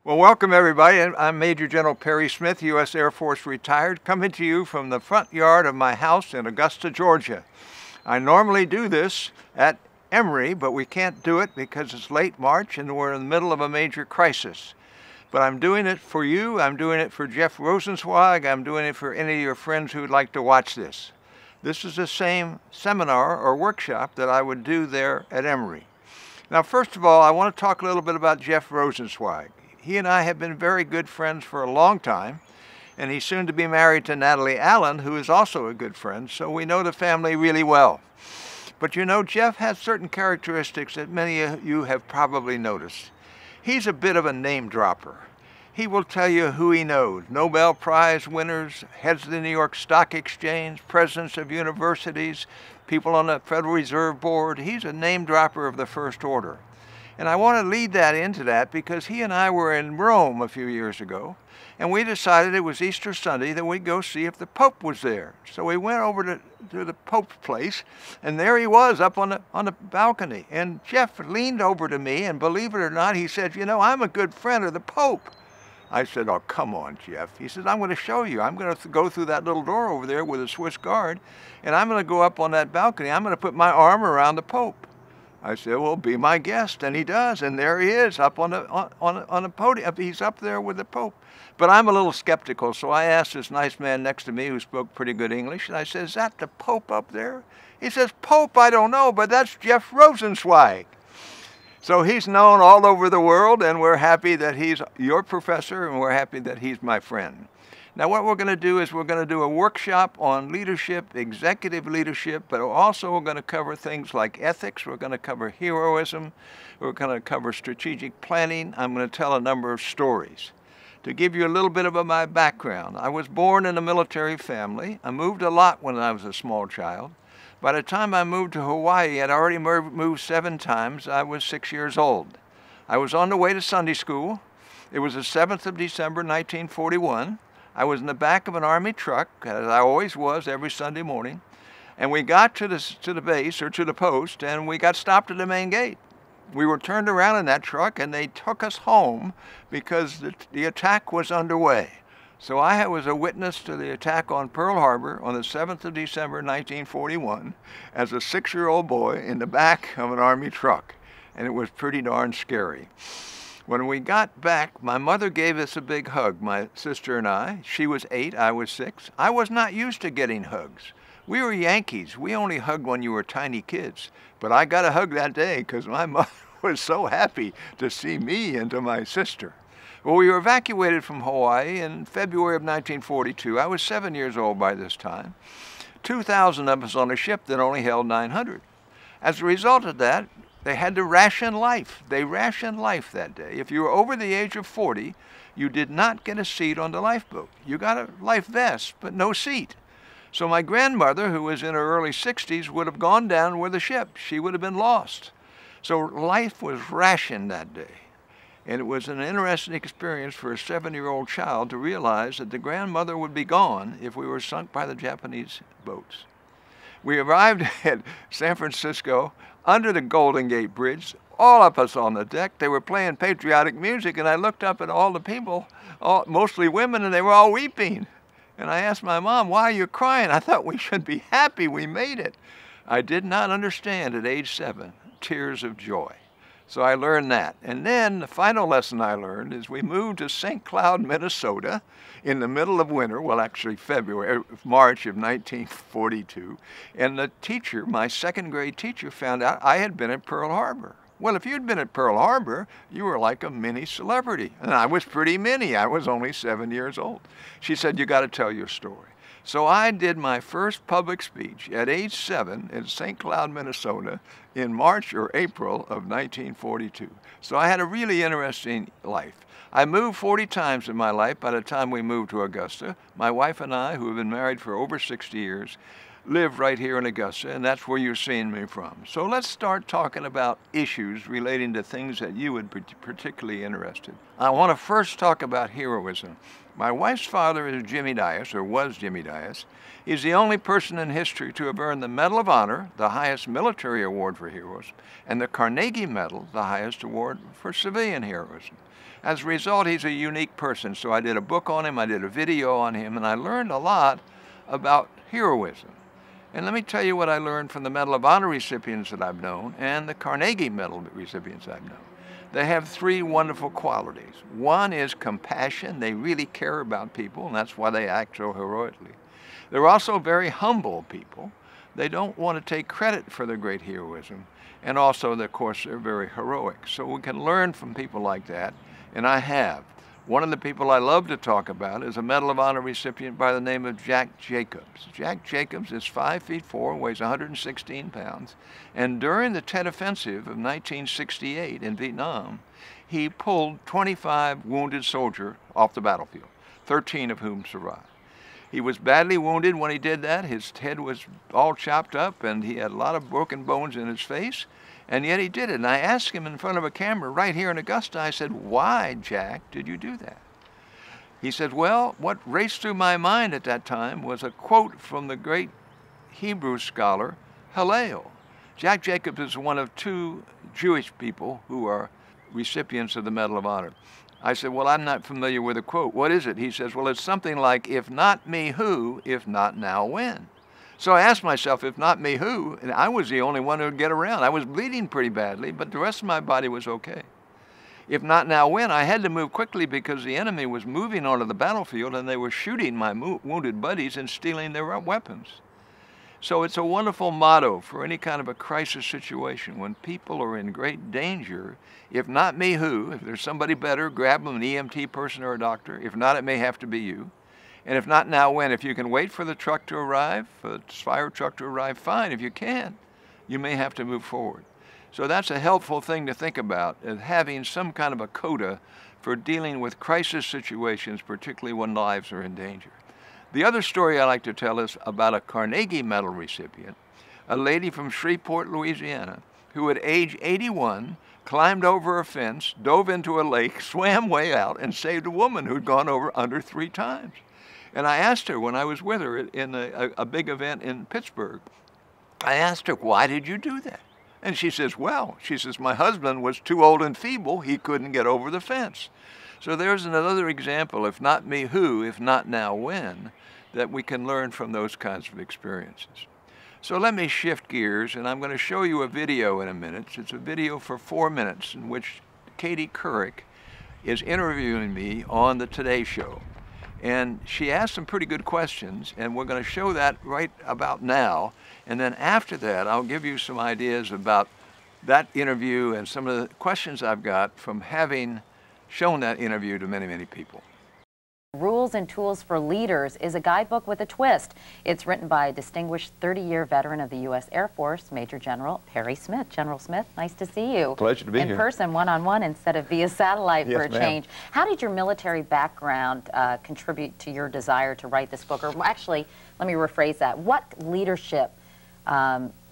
Well, welcome everybody. I'm Major General Perry Smith, U.S. Air Force retired, coming to you from the front yard of my house in Augusta, Georgia. I normally do this at Emory, but we can't do it because it's late March and we're in the middle of a major crisis. But I'm doing it for you, I'm doing it for Jeff Rosensweig, I'm doing it for any of your friends who would like to watch this. This is the same seminar or workshop that I would do there at Emory. Now, first of all, I want to talk a little bit about Jeff Rosensweig. He and I have been very good friends for a long time, and he's soon to be married to Natalie Allen, who is also a good friend, so we know the family really well. But you know, Jeff has certain characteristics that many of you have probably noticed. He's a bit of a name dropper. He will tell you who he knows: Nobel Prize winners, heads of the New York Stock Exchange, presidents of universities, people on the Federal Reserve Board. He's a name dropper of the first order. And I want to lead that into that because he and I were in Rome a few years ago, and we decided it was Easter Sunday that we'd go see if the Pope was there. So we went over to the Pope's place, and there he was up on the balcony. And Jeff leaned over to me, and believe it or not, he said, "You know, I'm a good friend of the Pope." I said, "Oh, come on, Jeff." He said, "I'm going to show you. I'm going to go through that little door over there with a Swiss guard, and I'm going to go up on that balcony. I'm going to put my arm around the Pope." I said, "Well, be my guest," and he does, and there he is up on the podium. He's up there with the Pope. But I'm a little skeptical, so I asked this nice man next to me who spoke pretty good English, and I said, "Is that the Pope up there?" He says, "Pope, I don't know, but that's Jeff Rosensweig." So he's known all over the world, and we're happy that he's your professor, and we're happy that he's my friend. Now, what we're going to do is we're going to do a workshop on leadership, executive leadership, but also we're going to cover things like ethics. We're going to cover heroism. We're going to cover strategic planning. I'm going to tell a number of stories. To give you a little bit of my background, I was born in a military family. I moved a lot when I was a small child. By the time I moved to Hawaii, I'd already moved 7 times. I was 6 years old. I was on the way to Sunday school. It was the 7th of December, 1941. I was in the back of an Army truck, as I always was every Sunday morning, and we got to the base, or to the post, and we got stopped at the main gate. We were turned around in that truck, and they took us home because the attack was underway. So I was a witness to the attack on Pearl Harbor on the 7th of December, 1941, as a 6-year-old boy in the back of an Army truck, and it was pretty darn scary. When we got back, my mother gave us a big hug, my sister and I. She was 8, I was 6. I was not used to getting hugs. We were Yankees. We only hugged when you were tiny kids. But I got a hug that day because my mother was so happy to see me and to my sister. Well, we were evacuated from Hawaii in February of 1942. I was 7 years old by this time. 2,000 of us on a ship that only held 900. As a result of that, they had to ration life. They rationed life that day. If you were over the age of 40, you did not get a seat on the lifeboat. You got a life vest, but no seat. So my grandmother, who was in her early 60s, would have gone down with the ship. She would have been lost. So life was rationed that day. And it was an interesting experience for a 7-year-old child to realize that the grandmother would be gone if we were sunk by the Japanese boats. We arrived at San Francisco under the Golden Gate Bridge, all of us on the deck. They were playing patriotic music, and I looked up at all the people, mostly women, and they were all weeping. And I asked my mom, "Why are you crying?" I thought we should be happy we made it. I did not understand at age 7, tears of joy. So I learned that. And then the final lesson I learned is we moved to St. Cloud, Minnesota in the middle of winter, well, actually March of 1942. And the teacher, my 2nd grade teacher, found out I had been at Pearl Harbor. Well, if you'd been at Pearl Harbor, you were like a mini celebrity. And I was pretty mini. I was only 7 years old. She said, "You got to tell your story." So I did my first public speech at age 7 in St. Cloud, Minnesota in March or April of 1942. So I had a really interesting life. I moved 40 times in my life by the time we moved to Augusta. My wife and I, who have been married for over 60 years, live right here in Augusta, and that's where you're seeing me from. So let's start talking about issues relating to things that you would be particularly interested. I want to first talk about heroism. My wife's father is Jimmy Dias, or was Jimmy Dias. He's the only person in history to have earned the Medal of Honor, the highest military award for heroism, and the Carnegie Medal, the highest award for civilian heroism. As a result, he's a unique person. So I did a book on him, I did a video on him, and I learned a lot about heroism. And let me tell you what I learned from the Medal of Honor recipients that I've known and the Carnegie Medal recipients I've known. They have three wonderful qualities. One is compassion. They really care about people, and that's why they act so heroically. They're also very humble people. They don't want to take credit for their great heroism. And also, of course, they're very heroic. So we can learn from people like that, and I have. One of the people I love to talk about is a Medal of Honor recipient by the name of Jack Jacobs. Jack Jacobs is 5'4", weighs 116 pounds, and during the Tet Offensive of 1968 in Vietnam, he pulled 25 wounded soldiers off the battlefield, 13 of whom survived. He was badly wounded when he did that. His head was all chopped up, and he had a lot of broken bones in his face. And yet he did it. And I asked him in front of a camera right here in Augusta, I said, "Why, Jack, did you do that?" He said, "Well, what raced through my mind at that time was a quote from the great Hebrew scholar Hillel." Jack Jacobs is one of two Jewish people who are recipients of the Medal of Honor. I said, "Well, I'm not familiar with the quote. What is it?" He says, "Well, it's something like, 'If not me, who? If not now, when?'" So I asked myself, if not me, who? And I was the only one who would get around. I was bleeding pretty badly, but the rest of my body was okay. If not now, when? I had to move quickly because the enemy was moving onto the battlefield and they were shooting my wounded buddies and stealing their weapons. So it's a wonderful motto for any kind of a crisis situation. When people are in great danger, if not me, who? If there's somebody better, grab them, an EMT person or a doctor. If not, it may have to be you. And if not now, when? If you can wait for the truck to arrive, for the fire truck to arrive, fine. If you can't, you may have to move forward. So that's a helpful thing to think about, is having some kind of a coda for dealing with crisis situations, particularly when lives are in danger. The other story I like to tell is about a Carnegie Medal recipient, a lady from Shreveport, Louisiana, who at age 81 climbed over a fence, dove into a lake, swam way out, and saved a woman who'd gone over under 3 times. And I asked her when I was with her in a big event in Pittsburgh, I asked her, "Why did you do that?" And she says, "Well," she says, "my husband was too old and feeble. He couldn't get over the fence." So there's another example, if not me, who? If not now, when? That we can learn from those kinds of experiences. So let me shift gears, and I'm going to show you a video in a minute. It's a video for 4 minutes in which Katie Couric is interviewing me on the Today Show. And she asked some pretty good questions, and we're going to show that right about now. And then after that, I'll give you some ideas about that interview and some of the questions I've got from having shown that interview to many, many people. Rules and Tools for Leaders is a guidebook with a twist. It's written by a distinguished 30-year veteran of the U.S. Air Force, Major General Perry Smith. General Smith, nice to see you. Pleasure to be here. In person, one-on-one, instead of via satellite for a change. How did your military background contribute to your desire to write this book? Or actually, let me rephrase that. What leadership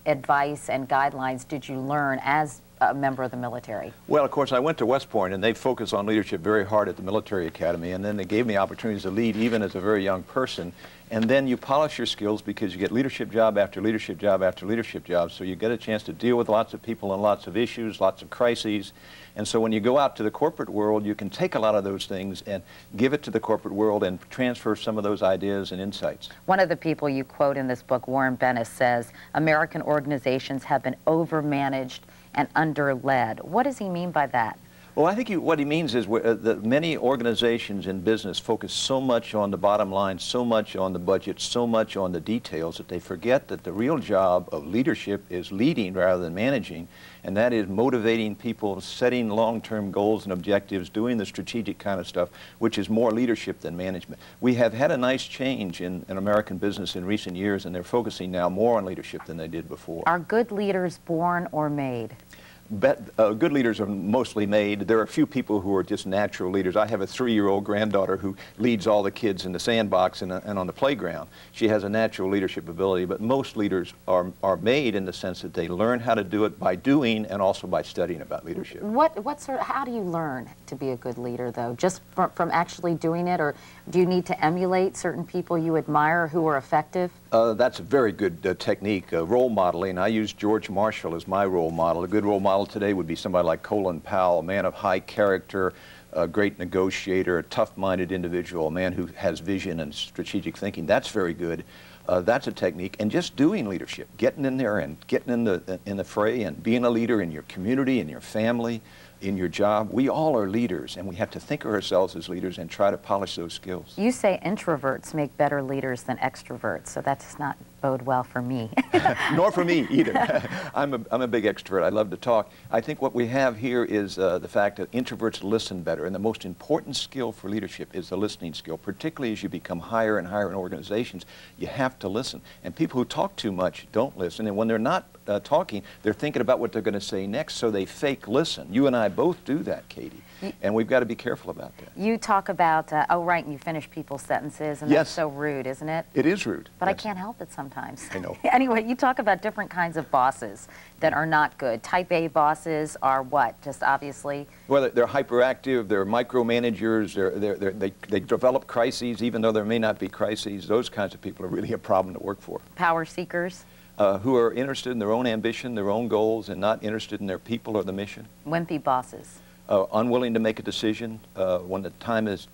advice and guidelines did you learn as a member of the military? Well, of course, I went to West Point, and they focus on leadership very hard at the military academy, and then they gave me opportunities to lead even as a very young person. And then you polish your skills because you get leadership job after leadership job after leadership job, so you get a chance to deal with lots of people and lots of issues, lots of crises. And so when you go out to the corporate world, you can take a lot of those things and give it to the corporate world and transfer some of those ideas and insights. One of the people you quote in this book, Warren Bennis, says, American organizations have been overmanaged and under-led. What does he mean by that? Well, I think what he means is that many organizations in business focus so much on the bottom line, so much on the budget, so much on the details that they forget that the real job of leadership is leading rather than managing, and that is motivating people, setting long-term goals and objectives, doing the strategic kind of stuff, which is more leadership than management. We have had a nice change in American business in recent years, and they're focusing now more on leadership than they did before. Are good leaders born or made? good leaders are mostly made. There are a few people who are just natural leaders. I have a 3-year-old granddaughter who leads all the kids in the sandbox and on the playground. She has a natural leadership ability, but most leaders are made in the sense that they learn how to do it by doing and also by studying about leadership. How do you learn to be a good leader, though? Just from actually doing it, or do you need to emulate certain people you admire who are effective? That's a very good technique. Role modeling. I use George Marshall as my role model. A good role model today would be somebody like Colin Powell, a man of high character, a great negotiator, a tough-minded individual, a man who has vision and strategic thinking. That's very good. That's a technique. And just doing leadership, getting in there and getting in the fray and being a leader in your community, in your family, in your job. We all are leaders, and we have to think of ourselves as leaders and try to polish those skills. You say introverts make better leaders than extroverts, so that does not bode well for me. Nor for me either. I'm a big extrovert. I love to talk. I think what we have here is the fact that introverts listen better, and the most important skill for leadership is the listening skill, particularly as you become higher and higher in organizations. You have to listen, and people who talk too much don't listen, and when they're not talking, they're thinking about what they're going to say next, so they fake listen. You and I both do that, Katie, and we've got to be careful about that. You talk about, oh right, and you finish people's sentences, and that's so rude, isn't it? It is rude. But I can't help it sometimes. I know. Anyway, you talk about different kinds of bosses that are not good. Type A bosses are what? Just obviously? Well, they're hyperactive, they're micromanagers, they develop crises even though there may not be crises. Those kinds of people are really a problem to work for. Power seekers? Who are interested in their own ambition, their own goals, and not interested in their people or the mission. Wimpy bosses? Unwilling to make a decision. When the time has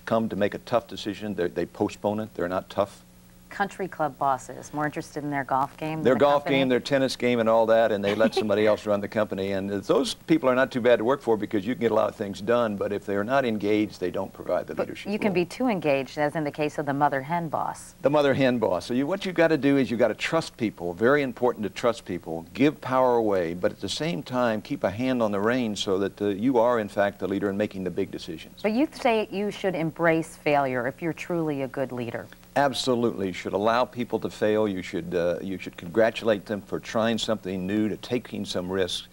come to make a tough decision, they postpone it. They're not tough. Country club bosses, more interested in their golf game? Their golf game, their tennis game, and all that, and they let somebody else run the company. And those people are not too bad to work for because you can get a lot of things done, but if they're not engaged, they don't provide the leadership. You can be too engaged, as in the case of the mother hen boss. The mother hen boss. So what you've got to do is you've got to trust people. Very important to trust people. Give power away, but at the same time, keep a hand on the reins so that you are, in fact, the leader in making the big decisions. But you say you should embrace failure if you're truly a good leader. Absolutely. You should allow people to fail. You should congratulate them for trying something new, to taking some risks,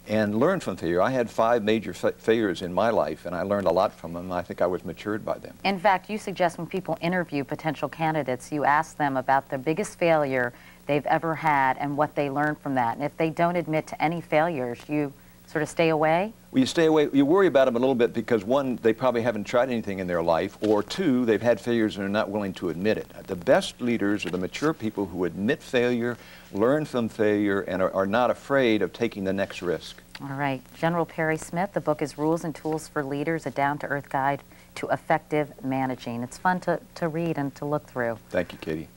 and learn from failure. I had 5 major failures in my life, and I learned a lot from them. I think I was matured by them. In fact, you suggest when people interview potential candidates, you ask them about the biggest failure they've ever had and what they learned from that. And if they don't admit to any failures, you sort of stay away? Well, you stay away. You worry about them a little bit because, 1, they probably haven't tried anything in their life, or 2, they've had failures and are not willing to admit it. The best leaders are the mature people who admit failure, learn from failure, and are not afraid of taking the next risk. All right. General Perry Smith, the book is Rules and Tools for Leaders, a down-to-earth guide to effective managing. It's fun to read and to look through. Thank you, Katie.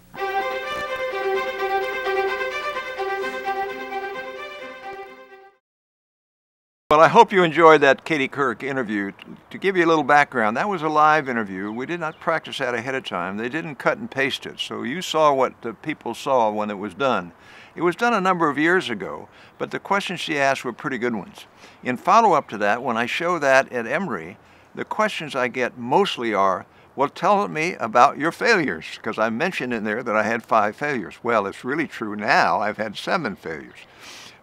Well, I hope you enjoyed that Katie Kirk interview. To give you a little background, that was a live interview. We did not practice that ahead of time. They didn't cut and paste it, so you saw what the people saw when it was done. It was done a number of years ago, but the questions she asked were pretty good ones. In follow-up to that, when I show that at Emory, the questions I get mostly are, well, tell me about your failures, because I mentioned in there that I had 5 failures. Well, it's really true now. I've had 7 failures.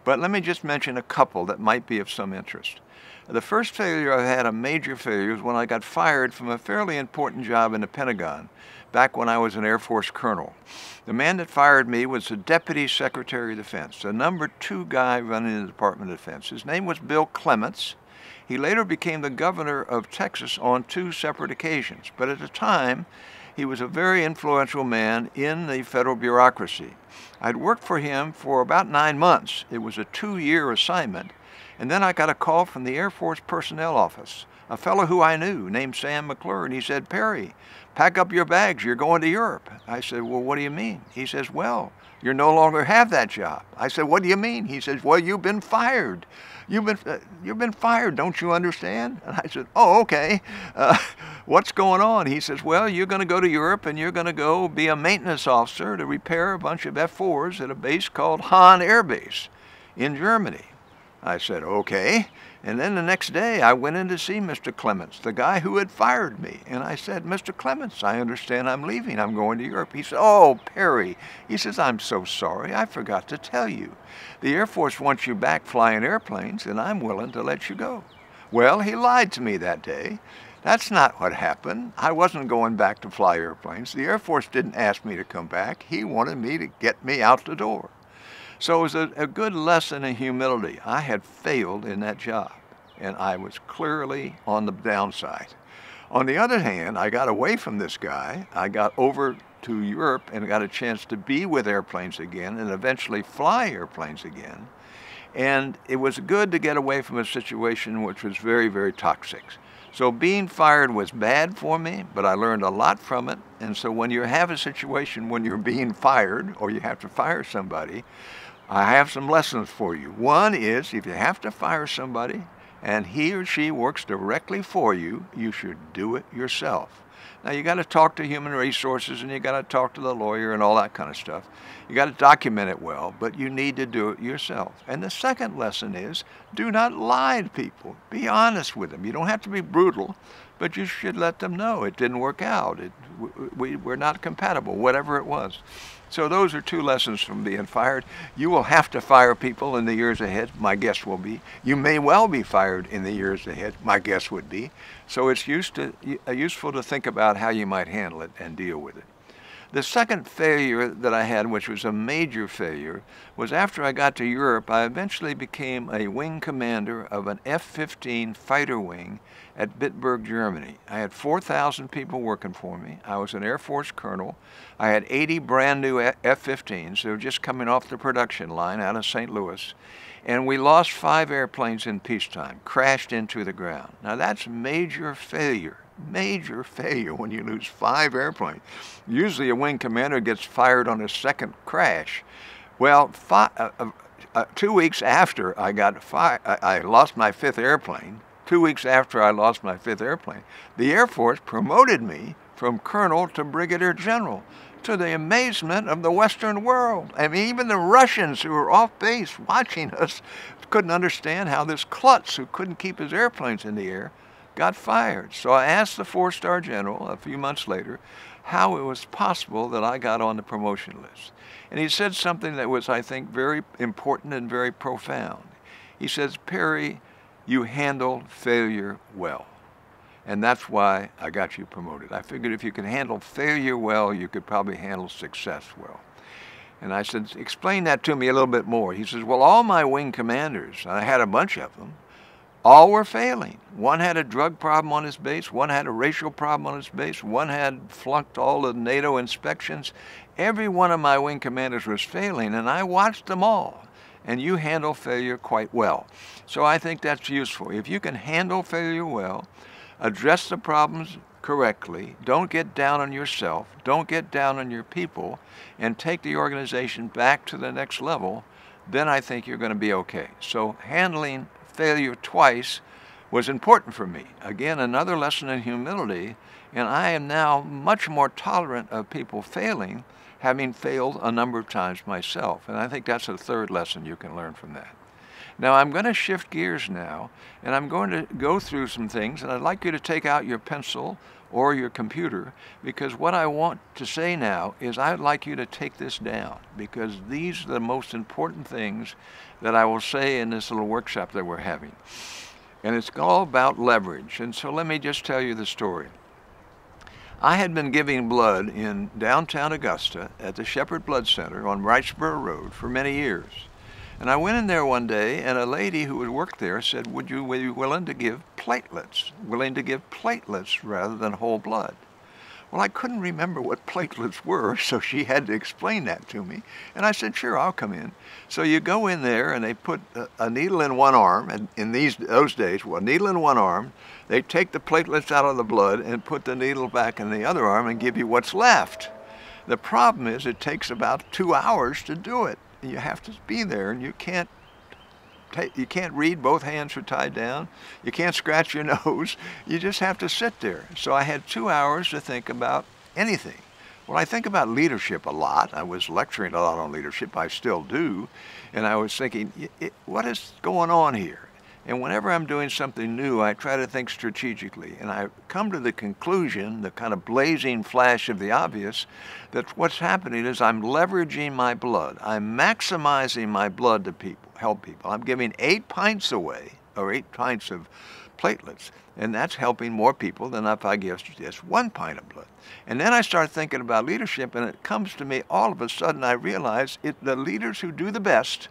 But let me just mention a couple that might be of some interest. The first failure I had, a major failure, was when I got fired from a fairly important job in the Pentagon, back when I was an Air Force colonel. The man that fired me was the Deputy Secretary of Defense, the number 2 guy running the Department of Defense. His name was Bill Clements. He later became the governor of Texas on 2 separate occasions, but at the time, he was a very influential man in the federal bureaucracy. I'd worked for him for about 9 months. It was a 2-year assignment. And then I got a call from the Air Force Personnel Office, a fellow who I knew named Sam McClure, and he said, "Perry, pack up your bags, you're going to Europe." I said, "Well, what do you mean?" He says, "Well, you no longer have that job." I said, "What do you mean?" He says, "Well, you've been fired. You've been fired, don't you understand?" And I said, "Oh, okay. What's going on?" He says, "Well, you're going to go to Europe and you're going to go be a maintenance officer to repair a bunch of F-4s at a base called Hahn Air Base in Germany." I said, "Okay." And then the next day, I went in to see Mr. Clements, the guy who had fired me. And I said, Mr. Clements, I understand I'm leaving. I'm going to Europe. He said, oh, Perry. He says, I'm so sorry. I forgot to tell you. The Air Force wants you back flying airplanes, and I'm willing to let you go. Well, he lied to me that day. That's not what happened. I wasn't going back to fly airplanes. The Air Force didn't ask me to come back. He wanted me to get me out the door. So it was a good lesson in humility. I had failed in that job, and I was clearly on the downside. On the other hand, I got away from this guy. I got over to Europe and got a chance to be with airplanes again and eventually fly airplanes again. And it was good to get away from a situation which was very, very toxic. So being fired was bad for me, but I learned a lot from it. And so when you have a situation when you're being fired or you have to fire somebody, I have some lessons for you. One is, if you have to fire somebody and he or she works directly for you, you should do it yourself. Now, you got to talk to human resources and you got to talk to the lawyer and all that kind of stuff. You got to document it well, but you need to do it yourself. And the second lesson is, do not lie to people. Be honest with them. You don't have to be brutal, but you should let them know it didn't work out. We're not compatible, whatever it was. So those are two lessons from being fired. You will have to fire people in the years ahead, my guess will be. You may well be fired in the years ahead, my guess would be. So it's useful to think about how you might handle it and deal with it. The second failure that I had, which was a major failure, was after I got to Europe, I eventually became a wing commander of an F-15 fighter wing at Bitburg, Germany. I had 4,000 people working for me. I was an Air Force colonel. I had 80 brand new F-15s. They were just coming off the production line out of St. Louis. And we lost 5 airplanes in peacetime, crashed into the ground. Now that's major failure. Major failure when you lose 5 airplanes. Usually a wing commander gets fired on his second crash. Well, 2 weeks after I got fired, I lost my 5th airplane. 2 weeks after I lost my 5th airplane, the Air Force promoted me from colonel to brigadier general, to the amazement of the Western world. I mean, even the Russians who were off base watching us couldn't understand how this klutz who couldn't keep his airplanes in the air got fired. So I asked the 4-star general a few months later how it was possible that I got on the promotion list. And he said something that was, I think, very important and very profound. He says, Perry, you handle failure well. And that's why I got you promoted. I figured if you could handle failure well, you could probably handle success well. And I said, explain that to me a little bit more. He says, well, all my wing commanders, and I had a bunch of them, all were failing. One had a drug problem on his base, one had a racial problem on his base, one had flunked all the NATO inspections. Every one of my wing commanders was failing, and I watched them all. And you handle failure quite well. So I think that's useful. If you can handle failure well, address the problems correctly, don't get down on yourself, don't get down on your people, and take the organization back to the next level, then I think you're going to be okay. So handling failure twice was important for me. Again, another lesson in humility, and I am now much more tolerant of people failing, having failed a number of times myself. And I think that's a third lesson you can learn from that. Now I'm going to shift gears now, and I'm going to go through some things, and I'd like you to take out your pencil or your computer, because what I want to say now is I'd like you to take this down, because these are the most important things that I will say in this little workshop that we're having. And it's all about leverage. And so let me just tell you the story. I had been giving blood in downtown Augusta at the Shepherd Blood Center on Wrightsboro Road for many years. And I went in there one day, and a lady who had worked there said, would you be willing to give platelets? Willing to give platelets rather than whole blood? Well, I couldn't remember what platelets were, so she had to explain that to me. And I said, sure, I'll come in. So you go in there, and they put a needle in one arm, and in those days, well, a needle in one arm, they take the platelets out of the blood and put the needle back in the other arm and give you what's left. The problem is it takes about 2 hours to do it. You have to be there, and you can't read, both hands are tied down. You can't scratch your nose. You just have to sit there. So I had 2 hours to think about anything. Well, I think about leadership a lot. I was lecturing a lot on leadership. I still do. And I was thinking, what is going on here? And whenever I'm doing something new, I try to think strategically. And I come to the conclusion, the kind of blazing flash of the obvious, that what's happening is I'm leveraging my blood. I'm maximizing my blood to help people. I'm giving 8 pints away, or 8 pints of platelets, and that's helping more people than if I give just 1 pint of blood. And then I start thinking about leadership, and it comes to me all of a sudden. I realize the leaders who do the best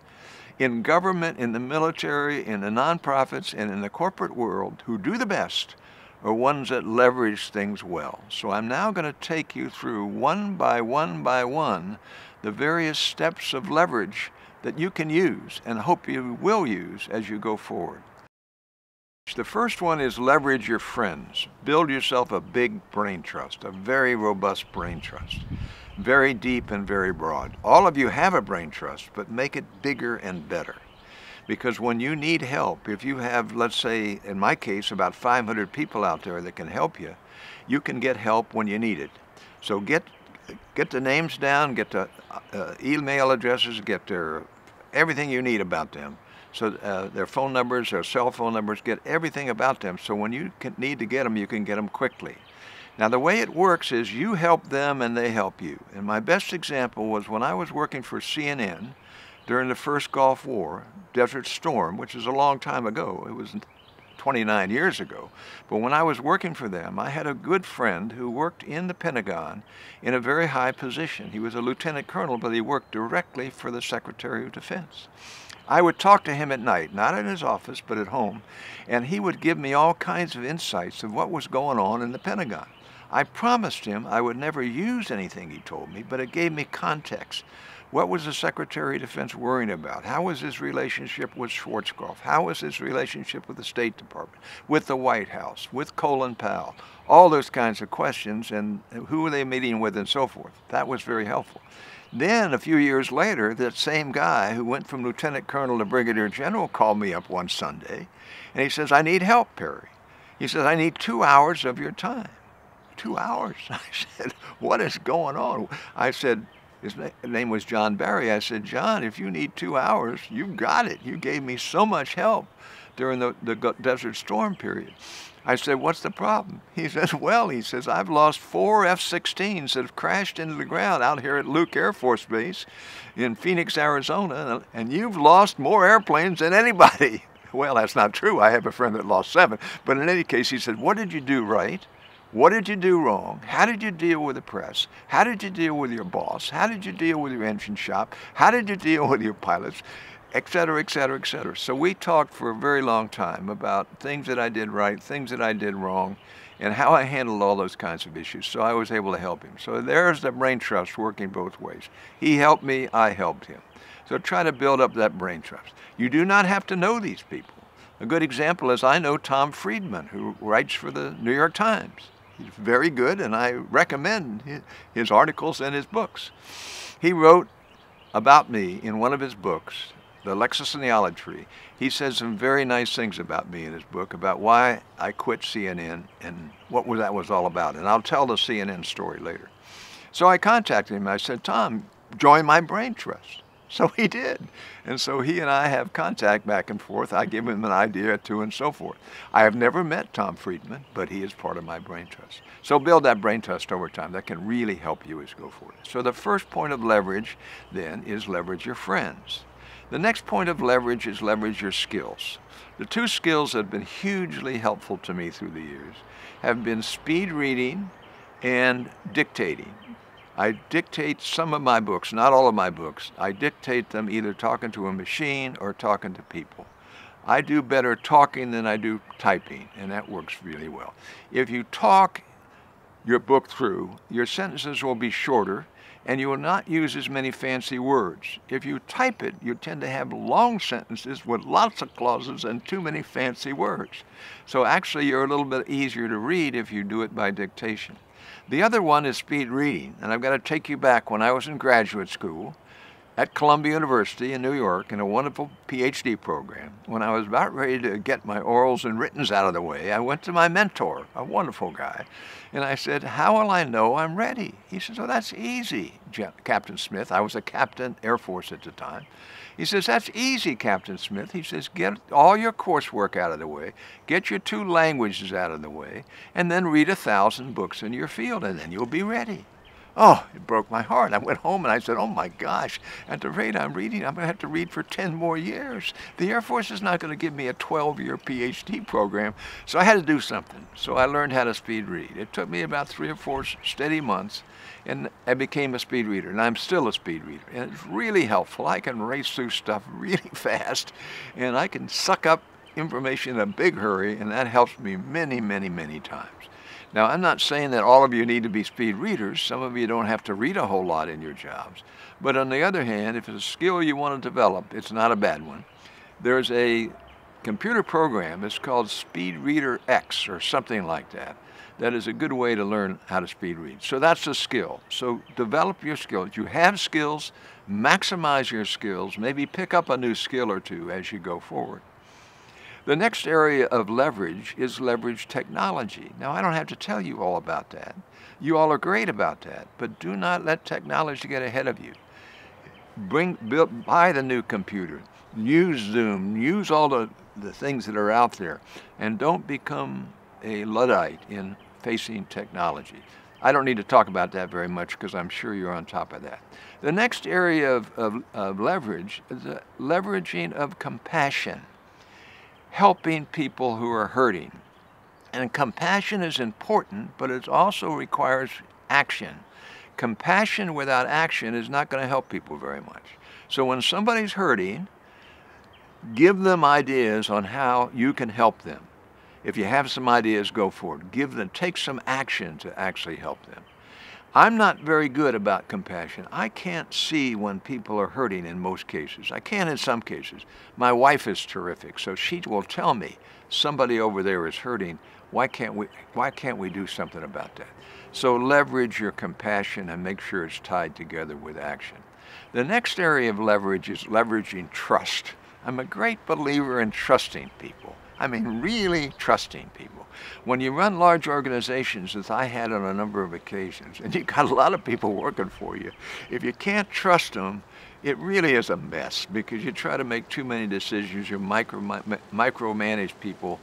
in government, in the military, in the nonprofits, and in the corporate world, who do the best are ones that leverage things well. So I'm now going to take you through one by one the various steps of leverage that you can use and hope you will use as you go forward. The first one is leverage your friends. Build yourself a big brain trust, a very robust brain trust. Very deep and very broad. All of you have a brain trust, but make it bigger and better. Because when you need help, if you have, let's say, in my case, about 500 people out there that can help you, you can get help when you need it. So get the names down, get the email addresses, get everything you need about them. So their phone numbers, their cell phone numbers, get everything about them. So when you need to get them, you can get them quickly. Now, the way it works is you help them and they help you. And my best example was when I was working for CNN during the first Gulf War, Desert Storm, which is a long time ago. It was 29 years ago. But when I was working for them, I had a good friend who worked in the Pentagon in a very high position. He was a lieutenant colonel, but he worked directly for the Secretary of Defense. I would talk to him at night, not in his office, but at home, and he would give me all kinds of insights of what was going on in the Pentagon. I promised him I would never use anything he told me, but it gave me context. What was the Secretary of Defense worrying about? How was his relationship with Schwarzkopf? How was his relationship with the State Department, with the White House, with Colin Powell? All those kinds of questions, and who were they meeting with and so forth. That was very helpful. Then, a few years later, that same guy who went from Lieutenant Colonel to Brigadier General called me up one Sunday, and he says, I need help, Perry. He says, I need 2 hours of your time. 2 hours? I said, what is going on? I said, his name was John Barry. I said, John, if you need 2 hours, you've got it. You gave me so much help during the Desert Storm period. I said, what's the problem? He says, well, he says, I've lost 4 F-16s that have crashed into the ground out here at Luke Air Force Base in Phoenix, Arizona, and you've lost more airplanes than anybody. Well, that's not true. I have a friend that lost 7. But in any case, he said, what did you do right? What did you do wrong? How did you deal with the press? How did you deal with your boss? How did you deal with your engine shop? How did you deal with your pilots? Et cetera, et cetera, et cetera. So we talked for a very long time about things that I did right, things that I did wrong, and how I handled all those kinds of issues. So I was able to help him. So there's the brain trust working both ways. He helped me, I helped him. So try to build up that brain trust. You do not have to know these people. A good example is I know Tom Friedman, who writes for the New York Times. He's very good, and I recommend his articles and his books. He wrote about me in one of his books, The Lexus and the Olive Tree. He says some very nice things about me in his book, about why I quit CNN and what that was all about. And I'll tell the CNN story later. So I contacted him. I said, Tom, join my brain trust. So he did. And so he and I have contact back and forth. I give him an idea or two and so forth. I have never met Tom Friedman, but he is part of my brain trust. So build that brain trust over time. That can really help you as you go forward. So the first point of leverage then is leverage your friends. The next point of leverage is leverage your skills. The 2 skills that have been hugely helpful to me through the years have been speed reading and dictating. I dictate some of my books, not all of my books. I dictate them either talking to a machine or talking to people. I do better talking than I do typing, and that works really well. If you talk your book through, your sentences will be shorter, and you will not use as many fancy words. If you type it, you tend to have long sentences with lots of clauses and too many fancy words. So actually, you're a little bit easier to read if you do it by dictation. The other one is speed reading, and I've got to take you back when I was in graduate school. at Columbia University in New York in a wonderful PhD program. When I was about ready to get my orals and writtens out of the way, I went to my mentor, a wonderful guy, and I said, how will I know I'm ready? He says, oh, that's easy, Captain Smith. I was a Captain Air Force at the time. He says, that's easy, Captain Smith. He says, get all your coursework out of the way, get your 2 languages out of the way, and then read 1,000 books in your field, and then you'll be ready. Oh, it broke my heart. I went home and I said, oh my gosh, at the rate I'm reading, I'm going to have to read for 10 more years. The Air Force is not going to give me a 12-year PhD program, so I had to do something. So I learned how to speed read. It took me about 3 or 4 steady months, and I became a speed reader, and I'm still a speed reader. And it's really helpful. I can race through stuff really fast, and I can suck up information in a big hurry, and that helps me many, many, many times. Now, I'm not saying that all of you need to be speed readers. Some of you don't have to read a whole lot in your jobs. But on the other hand, if it's a skill you want to develop, it's not a bad one. There's a computer program, it's called Speed Reader X or something like that. That is a good way to learn how to speed read. So that's a skill. So develop your skills. You have skills, maximize your skills, maybe pick up a new skill or 2 as you go forward. The next area of leverage is leverage technology. Now, I don't have to tell you all about that. You all are great about that, but do not let technology get ahead of you. Buy the new computer, use Zoom, use all the things that are out there, and don't become a Luddite in facing technology. I don't need to talk about that very much because I'm sure you're on top of that. The next area of leverage is the leveraging of compassion. Helping people who are hurting. And compassion is important, but it also requires action. Compassion without action is not going to help people very much. So when somebody's hurting, give them ideas on how you can help them. If you have some ideas, go for it. Take some action to actually help them. I'm not very good about compassion. I can't see when people are hurting in most cases. I can in some cases. My wife is terrific, so she will tell me somebody over there is hurting. Why can't we do something about that? So leverage your compassion and make sure it's tied together with action. The next area of leverage is leveraging trust. I'm a great believer in trusting people. I mean, really trusting people. When you run large organizations, as I had on a number of occasions, and you've got a lot of people working for you, if you can't trust them, it really is a mess because you try to make too many decisions, you micromanage people,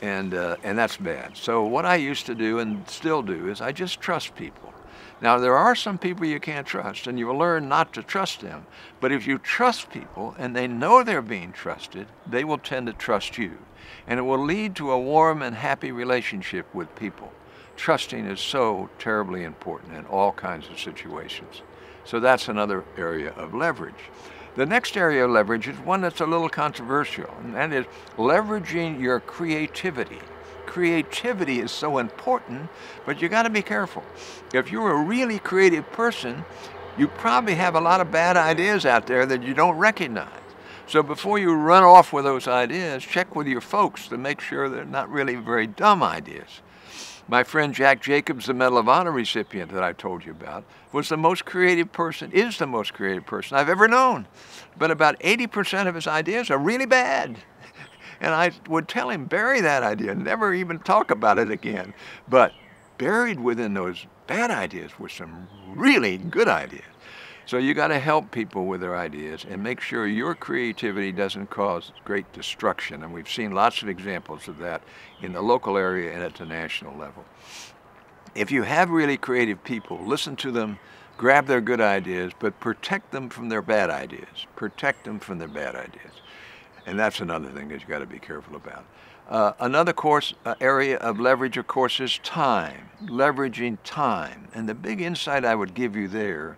and that's bad. So what I used to do and still do is I just trust people. Now, there are some people you can't trust, and you will learn not to trust them. But if you trust people and they know they're being trusted, they will tend to trust you. And it will lead to a warm and happy relationship with people. Trusting is so terribly important in all kinds of situations. So that's another area of leverage. The next area of leverage is one that's a little controversial, and that is leveraging your creativity. Creativity is so important, but you got to be careful. If you're a really creative person, you probably have a lot of bad ideas out there that you don't recognize. So before you run off with those ideas, check with your folks to make sure they're not really very dumb ideas. My friend Jack Jacobs, the Medal of Honor recipient that I told you about, was the most creative person, is the most creative person I've ever known. But about 80% of his ideas are really bad. And I would tell him, bury that idea, never even talk about it again. But buried within those bad ideas were some really good ideas. So you got to help people with their ideas and make sure your creativity doesn't cause great destruction. And we've seen lots of examples of that in the local area and at the national level. If you have really creative people, listen to them, grab their good ideas, but protect them from their bad ideas. Protect them from their bad ideas. And that's another thing that you got to be careful about. Another area of leverage, of course, is time. Leveraging time. And the big insight I would give you there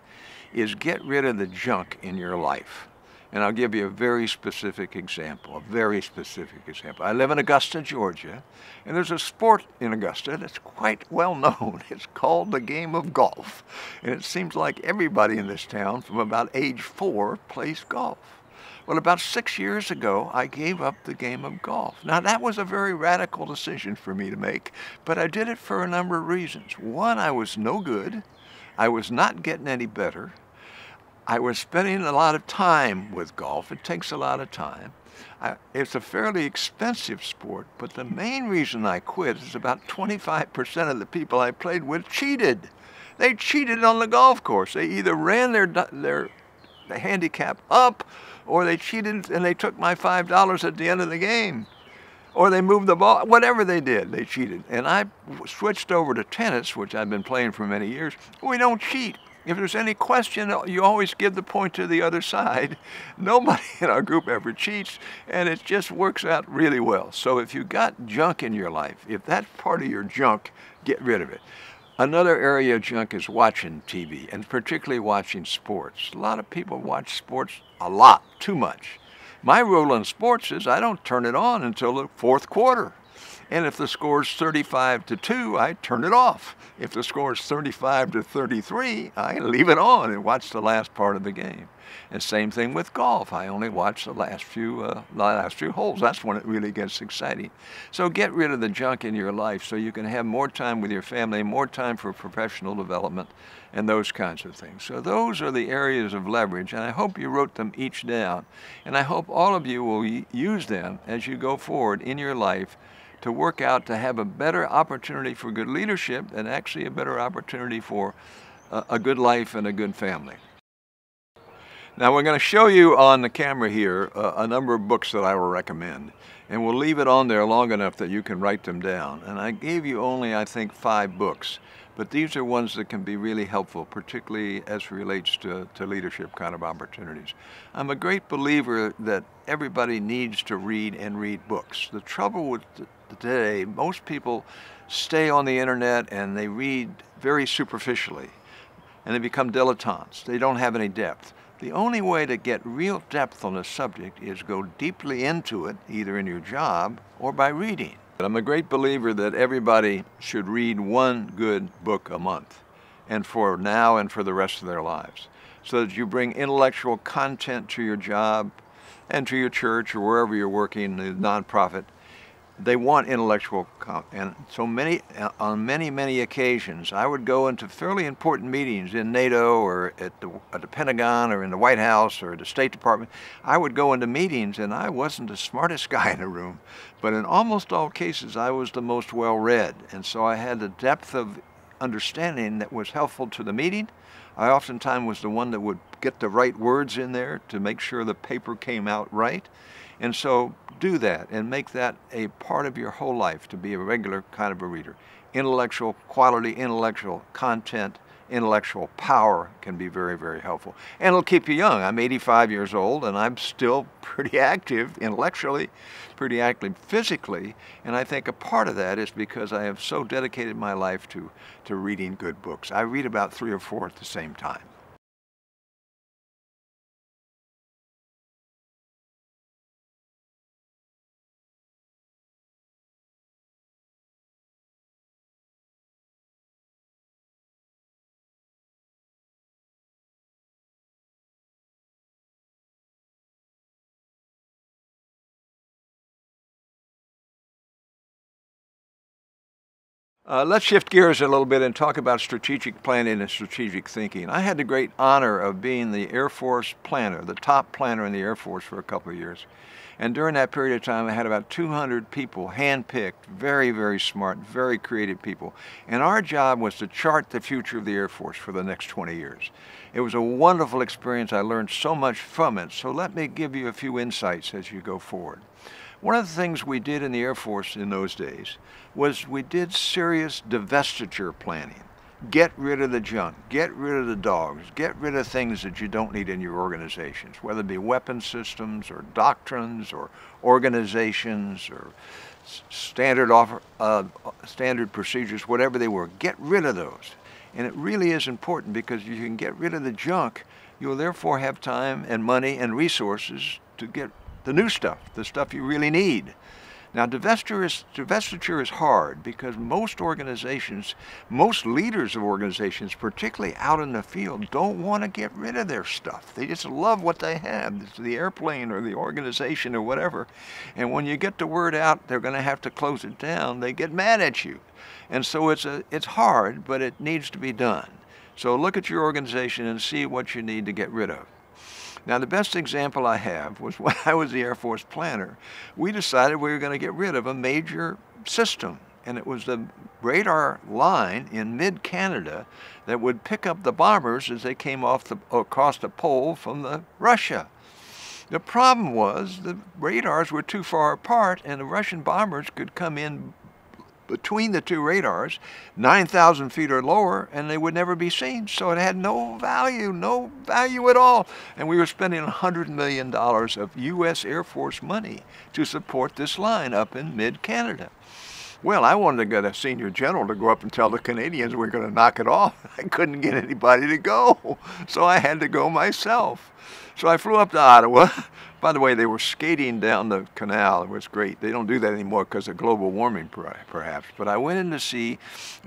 is get rid of the junk in your life. And I'll give you a very specific example, I live in Augusta, Georgia, and there's a sport in Augusta that's quite well known. It's called the game of golf. And it seems like everybody in this town from about age 4 plays golf. Well, about 6 years ago, I gave up the game of golf. Now, that was a very radical decision for me to make, but I did it for a number of reasons. One, I was no good. I was not getting any better. I was spending a lot of time with golf. It takes a lot of time. It's a fairly expensive sport, but the main reason I quit is about 25% of the people I played with cheated. They cheated on the golf course. They either ran their handicap up, or they cheated and they took my $5 at the end of the game. Or they moved the ball, whatever they did, they cheated. And I switched over to tennis, which I've been playing for many years. We don't cheat. If there's any question, you always give the point to the other side. Nobody in our group ever cheats, and it just works out really well. So if you got junk in your life, if that's part of your junk, get rid of it. Another area of junk is watching TV, and particularly watching sports. A lot of people watch sports a lot, too much. My rule in sports is I don't turn it on until the fourth quarter. And if the score is 35-2, I turn it off. If the score is 35-33, I leave it on and watch the last part of the game. And same thing with golf. I only watch the last few holes. That's when it really gets exciting. So get rid of the junk in your life so you can have more time with your family, more time for professional development, and those kinds of things. So those are the areas of leverage, and I hope you wrote them each down. And I hope all of you will use them as you go forward in your life to work out to have a better opportunity for good leadership and actually a better opportunity for a good life and a good family. Now we're going to show you on the camera here a number of books that I will recommend, and we'll leave it on there long enough that you can write them down. And I gave you only, I think, 5 books, but these are ones that can be really helpful, particularly as relates to leadership kind of opportunities. I'm a great believer that everybody needs to read and read books. The trouble with today, most people stay on the internet and they read very superficially, and they become dilettantes. They don't have any depth. The only way to get real depth on a subject is go deeply into it, either in your job or by reading. I'm a great believer that everybody should read one good book a month, and for now and for the rest of their lives, so that you bring intellectual content to your job and to your church or wherever you're working, the nonprofit. They want intellectual content. And so on many occasions, I would go into fairly important meetings in NATO or at the Pentagon or in the White House or the State Department. I would go into meetings and I wasn't the smartest guy in the room, but in almost all cases I was the most well-read. And so I had the depth of understanding that was helpful to the meeting. I oftentimes was the one that would get the right words in there to make sure the paper came out right. And so do that and make that a part of your whole life, to be a regular kind of a reader. Intellectual quality, intellectual content, intellectual power can be very helpful. And it'll keep you young. I'm 85 years old and I'm still pretty active intellectually, pretty active physically, and I think a part of that is because I have so dedicated my life to reading good books. I read about 3 or 4 at the same time. Let's shift gears a little bit and talk about strategic planning and strategic thinking. I had the great honor of being the Air Force planner, the top planner in the Air Force for a couple of years. And during that period of time, I had about 200 people, hand-picked, very smart, very creative people. And our job was to chart the future of the Air Force for the next 20 years. It was a wonderful experience. I learned so much from it. So let me give you a few insights as you go forward. One of the things we did in the Air Force in those days was we did serious divestiture planning. Get rid of the junk, get rid of the dogs, get rid of things that you don't need in your organizations, whether it be weapon systems or doctrines or organizations or standard procedures, whatever they were. Get rid of those. And it really is important, because if you can get rid of the junk, you'll therefore have time and money and resources to get the new stuff, the stuff you really need. Now, divestiture is hard, because most organizations, most leaders of organizations, particularly out in the field, don't want to get rid of their stuff. They just love what they have. It's the airplane or the organization or whatever. And when you get the word out, they're going to have to close it down. They get mad at you. And so it's hard, but it needs to be done. So look at your organization and see what you need to get rid of. Now, the best example I have was when I was the Air Force planner. We decided we were going to get rid of a major system, and it was the radar line in mid-Canada that would pick up the bombers as they came across the pole from Russia. The problem was the radars were too far apart, and the Russian bombers could come in between the two radars, 9,000 feet or lower, and they would never be seen. So it had no value at all. And we were spending $100 million of U.S. Air Force money to support this line up in mid-Canada. Well, I wanted to get a senior general to go up and tell the Canadians we were going to knock it off. I couldn't get anybody to go, so I had to go myself. So I flew up to Ottawa. By the way, they were skating down the canal. It was great. They don't do that anymore because of global warming, perhaps. But I went in to see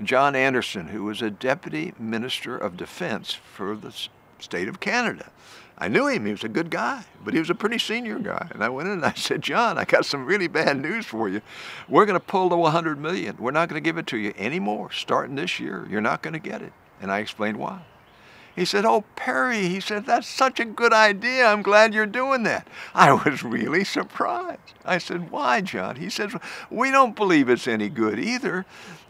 John Anderson, who was a Deputy Minister of Defense for the state of Canada. I knew him. He was a good guy, but he was a pretty senior guy. And I went in and I said, John, I got some really bad news for you. We're going to pull the $100 million. We're not going to give it to you anymore. Starting this year, you're not going to get it. And I explained why. He said, oh, Perry, he said, that's such a good idea. I'm glad you're doing that. I was really surprised. I said, why, John? He said, we don't believe it's any good either.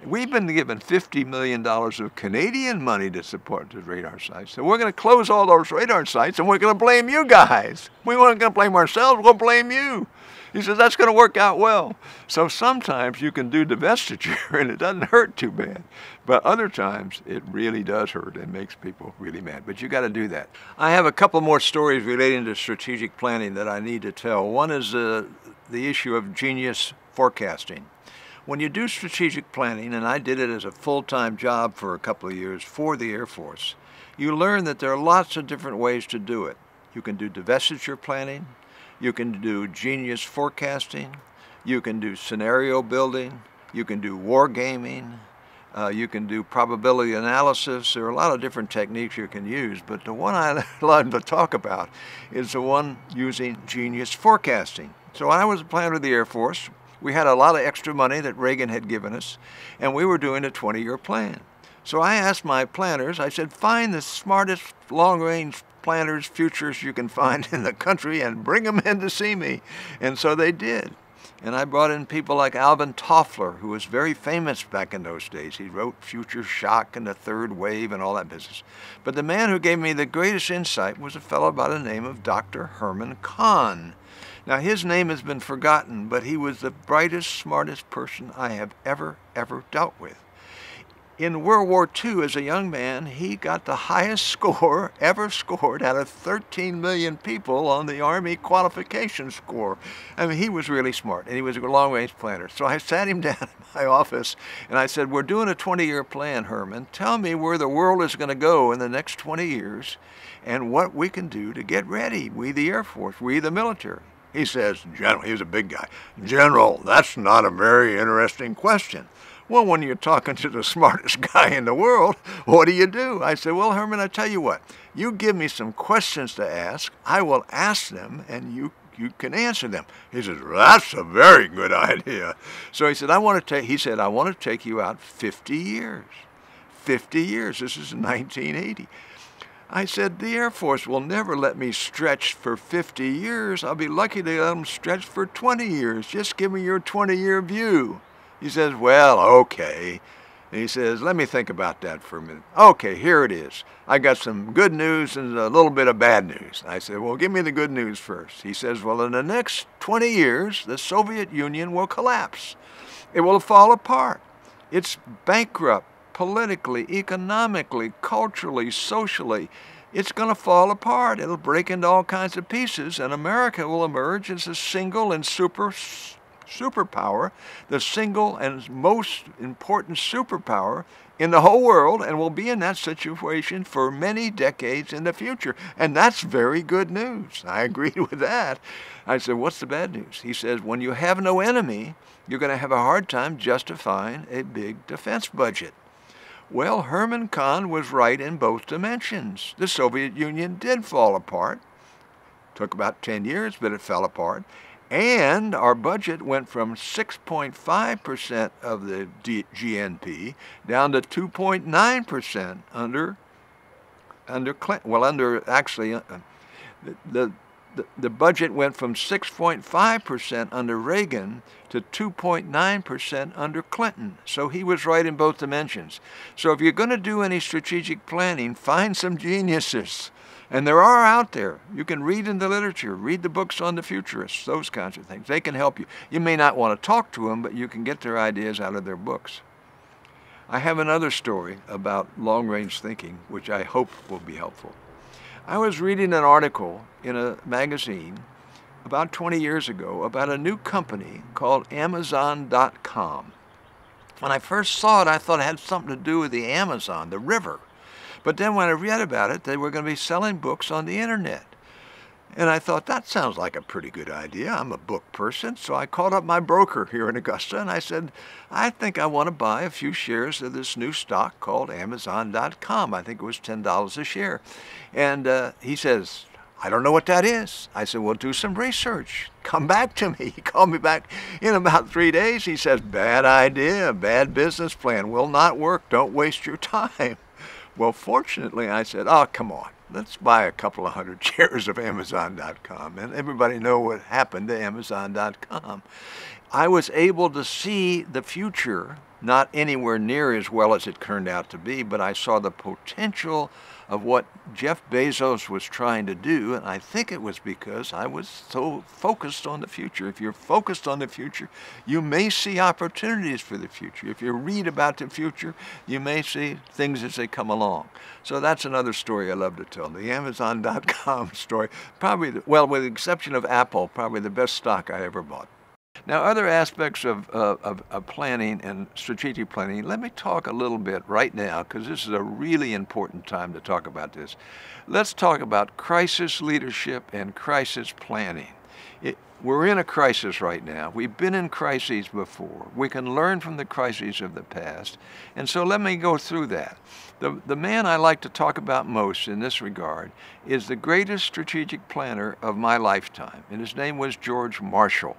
We've been given $50 million of Canadian money to support the radar sites. So we're going to close all those radar sites, and we're going to blame you guys. We weren't going to blame ourselves. We're going to blame you. He says, that's going to work out well. So sometimes you can do divestiture and it doesn't hurt too bad. But other times it really does hurt and makes people really mad. But you got to do that. I have a couple more stories relating to strategic planning that I need to tell. One is the issue of genius forecasting. When you do strategic planning, and I did it as a full-time job for a couple of years for the Air Force, you learn that there are lots of different ways to do it. You can do divestiture planning. You can do genius forecasting, you can do scenario building, you can do wargaming, you can do probability analysis. There are a lot of different techniques you can use, but the one I love to talk about is the one using genius forecasting. So when I was a planner of the Air Force, we had a lot of extra money that Reagan had given us, and we were doing a 20-year plan. So I asked my planners, I said, find the smartest long-range planners, futurists you can find in the country and bring them in to see me. And so they did. And I brought in people like Alvin Toffler, who was very famous back in those days. He wrote Future Shock and the Third Wave and all that business. But the man who gave me the greatest insight was a fellow by the name of Dr. Herman Kahn. Now, his name has been forgotten, but he was the brightest, smartest person I have ever dealt with. In World War II, as a young man, he got the highest score ever scored out of 13 million people on the Army qualification score. I mean, he was really smart, and he was a long-range planner. So I sat him down in my office, and I said, we're doing a 20-year plan, Herman. Tell me where the world is going to go in the next 20 years and what we can do to get ready, we the Air Force, we the military. He says, General, he was a big guy, General, that's not a very interesting question. Well, when you're talking to the smartest guy in the world, what do? I said, well, Herman, I tell you what, you give me some questions to ask, I will ask them, and you can answer them. He says, well, that's a very good idea. So he said, I want to take you out 50 years. 50 years, this is 1980. I said, the Air Force will never let me stretch for 50 years. I'll be lucky to let them stretch for 20 years. Just give me your 20-year view. He says, well, okay. And he says, let me think about that for a minute. Okay, here it is. I got some good news and a little bit of bad news. I said, well, give me the good news first. He says, well, in the next 20 years, the Soviet Union will collapse. It will fall apart. It's bankrupt politically, economically, culturally, socially. It's going to fall apart. It'll break into all kinds of pieces, and America will emerge as a single and superpower, the single and most important superpower in the whole world, and will be in that situation for many decades in the future. And that's very good news. I agreed with that. I said, what's the bad news? He says, when you have no enemy, you're going to have a hard time justifying a big defense budget. Well, Herman Kahn was right in both dimensions. The Soviet Union did fall apart. Took about 10 years, but it fell apart. And our budget went from 6.5% of the GNP down to 2.9% under under Clinton. Well, under actually, the budget went from 6.5% under Reagan to 2.9% under Clinton. So he was right in both dimensions. So if you're going to do any strategic planning, find some geniuses. And there are out there. You can read in the literature, read the books on the futurists, those kinds of things. They can help you. You may not want to talk to them, but you can get their ideas out of their books. I have another story about long-range thinking, which I hope will be helpful. I was reading an article in a magazine about 20 years ago about a new company called Amazon.com. When I first saw it, I thought it had something to do with the Amazon, the river. But then when I read about it, they were going to be selling books on the internet. And I thought, that sounds like a pretty good idea. I'm a book person. So I called up my broker here in Augusta and I said, I think I want to buy a few shares of this new stock called Amazon.com. I think it was $10 a share. And he says, I don't know what that is. I said, well, do some research. Come back to me. He called me back in about 3 days. He says, bad idea, bad business plan, will not work. Don't waste your time. Well, fortunately, I said, oh, come on. Let's buy a couple of hundred shares of Amazon.com. And everybody know what happened to Amazon.com. I was able to see the future, not anywhere near as well as it turned out to be, but I saw the potential of what Jeff Bezos was trying to do, and I think it was because I was so focused on the future. If you're focused on the future, you may see opportunities for the future. If you read about the future, you may see things as they come along. So that's another story I love to tell. The Amazon.com story, probably, well, with the exception of Apple, probably the best stock I ever bought. Now, other aspects of planning and strategic planning, let me talk a little bit right now, because this is a really important time to talk about this. Let's talk about crisis leadership and crisis planning. We're in a crisis right now. We've been in crises before. We can learn from the crises of the past. And so let me go through that. The man I like to talk about most in this regard is the greatest strategic planner of my lifetime, and his name was George Marshall.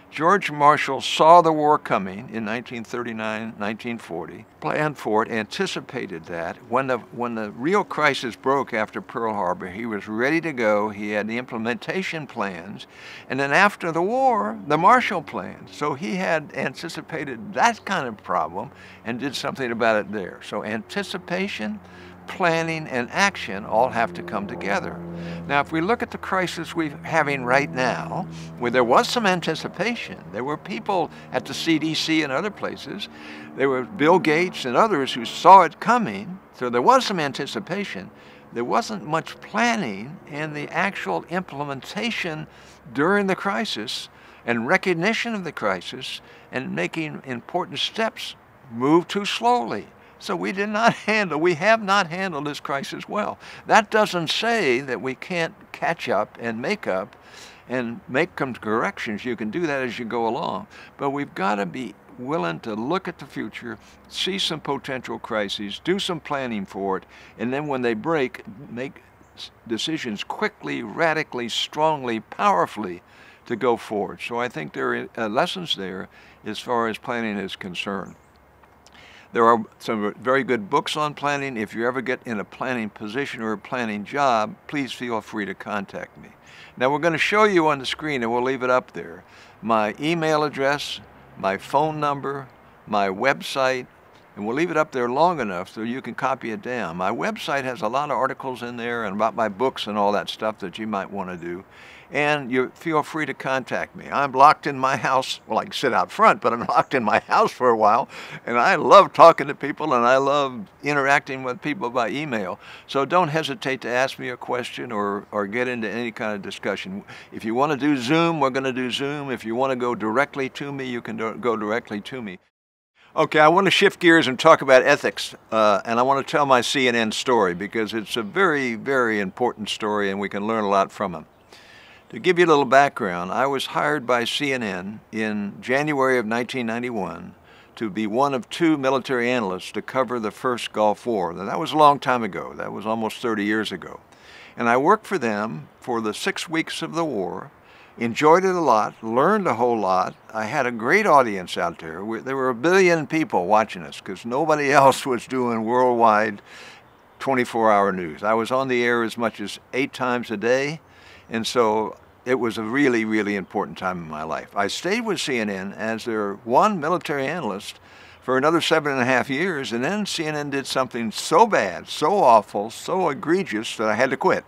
George Marshall saw the war coming in 1939, 1940, planned for it, anticipated that. When the real crisis broke after Pearl Harbor, he was ready to go. He had the implementation plans. And then after the war, the Marshall Plan. So he had anticipated that kind of problem and did something about it there. So anticipation, planning, and action all have to come together. Now, if we look at the crisis we're having right now, where there was some anticipation, there were people at the CDC and other places, there were Bill Gates and others who saw it coming, so there was some anticipation. There wasn't much planning and the actual implementation during the crisis and recognition of the crisis and making important steps move too slowly. So we have not handled this crisis well. That doesn't say that we can't catch up and make some corrections. You can do that as you go along. But we've got to be willing to look at the future, see some potential crises, do some planning for it, and then when they break, make decisions quickly, radically, strongly, powerfully to go forward. So I think there are lessons there as far as planning is concerned. There are some very good books on planning. If you ever get in a planning position or a planning job, please feel free to contact me. Now, we're going to show you on the screen, and we'll leave it up there, my email address, my phone number, my website, and we'll leave it up there long enough so you can copy it down. My website has a lot of articles in there and about my books and all that stuff that you might want to do. And you feel free to contact me. I'm locked in my house. Well, I can sit out front, but I'm locked in my house for a while. And I love talking to people, and I love interacting with people by email. So don't hesitate to ask me a question or get into any kind of discussion. If you want to do Zoom, we're going to do Zoom. If you want to go directly to me, you can go directly to me. Okay, I want to shift gears and talk about ethics, and I want to tell my CNN story because it's a very, very important story, and we can learn a lot from it. To give you a little background, I was hired by CNN in January of 1991 to be one of 2 military analysts to cover the first Gulf War. Now, that was a long time ago. That was almost 30 years ago. And I worked for them for the 6 weeks of the war, enjoyed it a lot, learned a whole lot. I had a great audience out there. There were 1 billion people watching us because nobody else was doing worldwide 24-hour news. I was on the air as much as 8 times a day, and so it was a really, really important time in my life. I stayed with CNN as their one military analyst for another 7.5 years, and then CNN did something so bad, so awful, so egregious that I had to quit.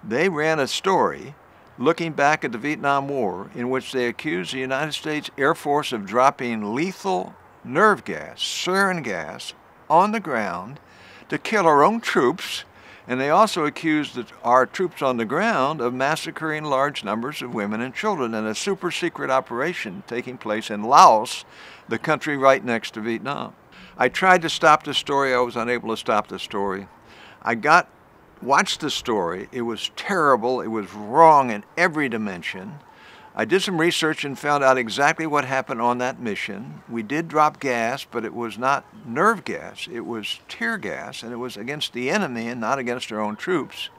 They ran a story looking back at the Vietnam War in which they accused the United States Air Force of dropping lethal nerve gas, sarin gas, on the ground to kill our own troops, and they also accused our troops on the ground of massacring large numbers of women and children in a super secret operation taking place in Laos, the country right next to Vietnam. I tried to stop the story. I was unable to stop the story. I watched the story. It was terrible. It was wrong in every dimension. I did some research and found out exactly what happened on that mission. We did drop gas, but it was not nerve gas. It was tear gas, and it was against the enemy and not against our own troops.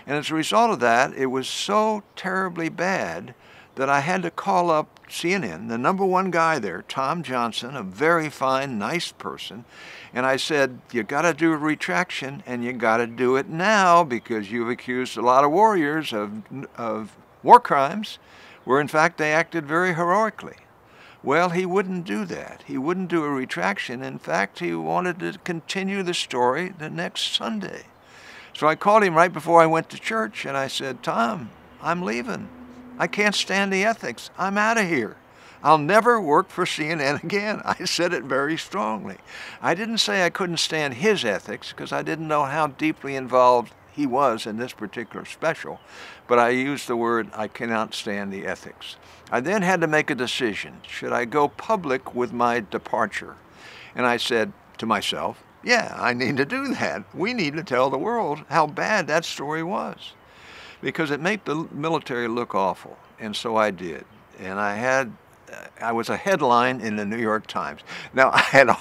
And as a result of that, it was so terribly bad that I had to call up CNN, the #1 guy there, Tom Johnson, a very fine, nice person, and I said, you got to do a retraction, and you got to do it now because you've accused a lot of warriors of war crimes, where in fact they acted very heroically. Well, he wouldn't do that. He wouldn't do a retraction. In fact, he wanted to continue the story the next Sunday. So I called him right before I went to church, and I said, Tom, I'm leaving. I can't stand the ethics. I'm out of here. I'll never work for CNN again. I said it very strongly. I didn't say I couldn't stand his ethics because I didn't know how deeply involved he was in this particular special, but I used the word, I cannot stand the ethics. I then had to make a decision. Should I go public with my departure? And I said to myself, yeah, I need to do that. We need to tell the world how bad that story was, because it made the military look awful. And so I did. And I was a headline in the New York Times. Now,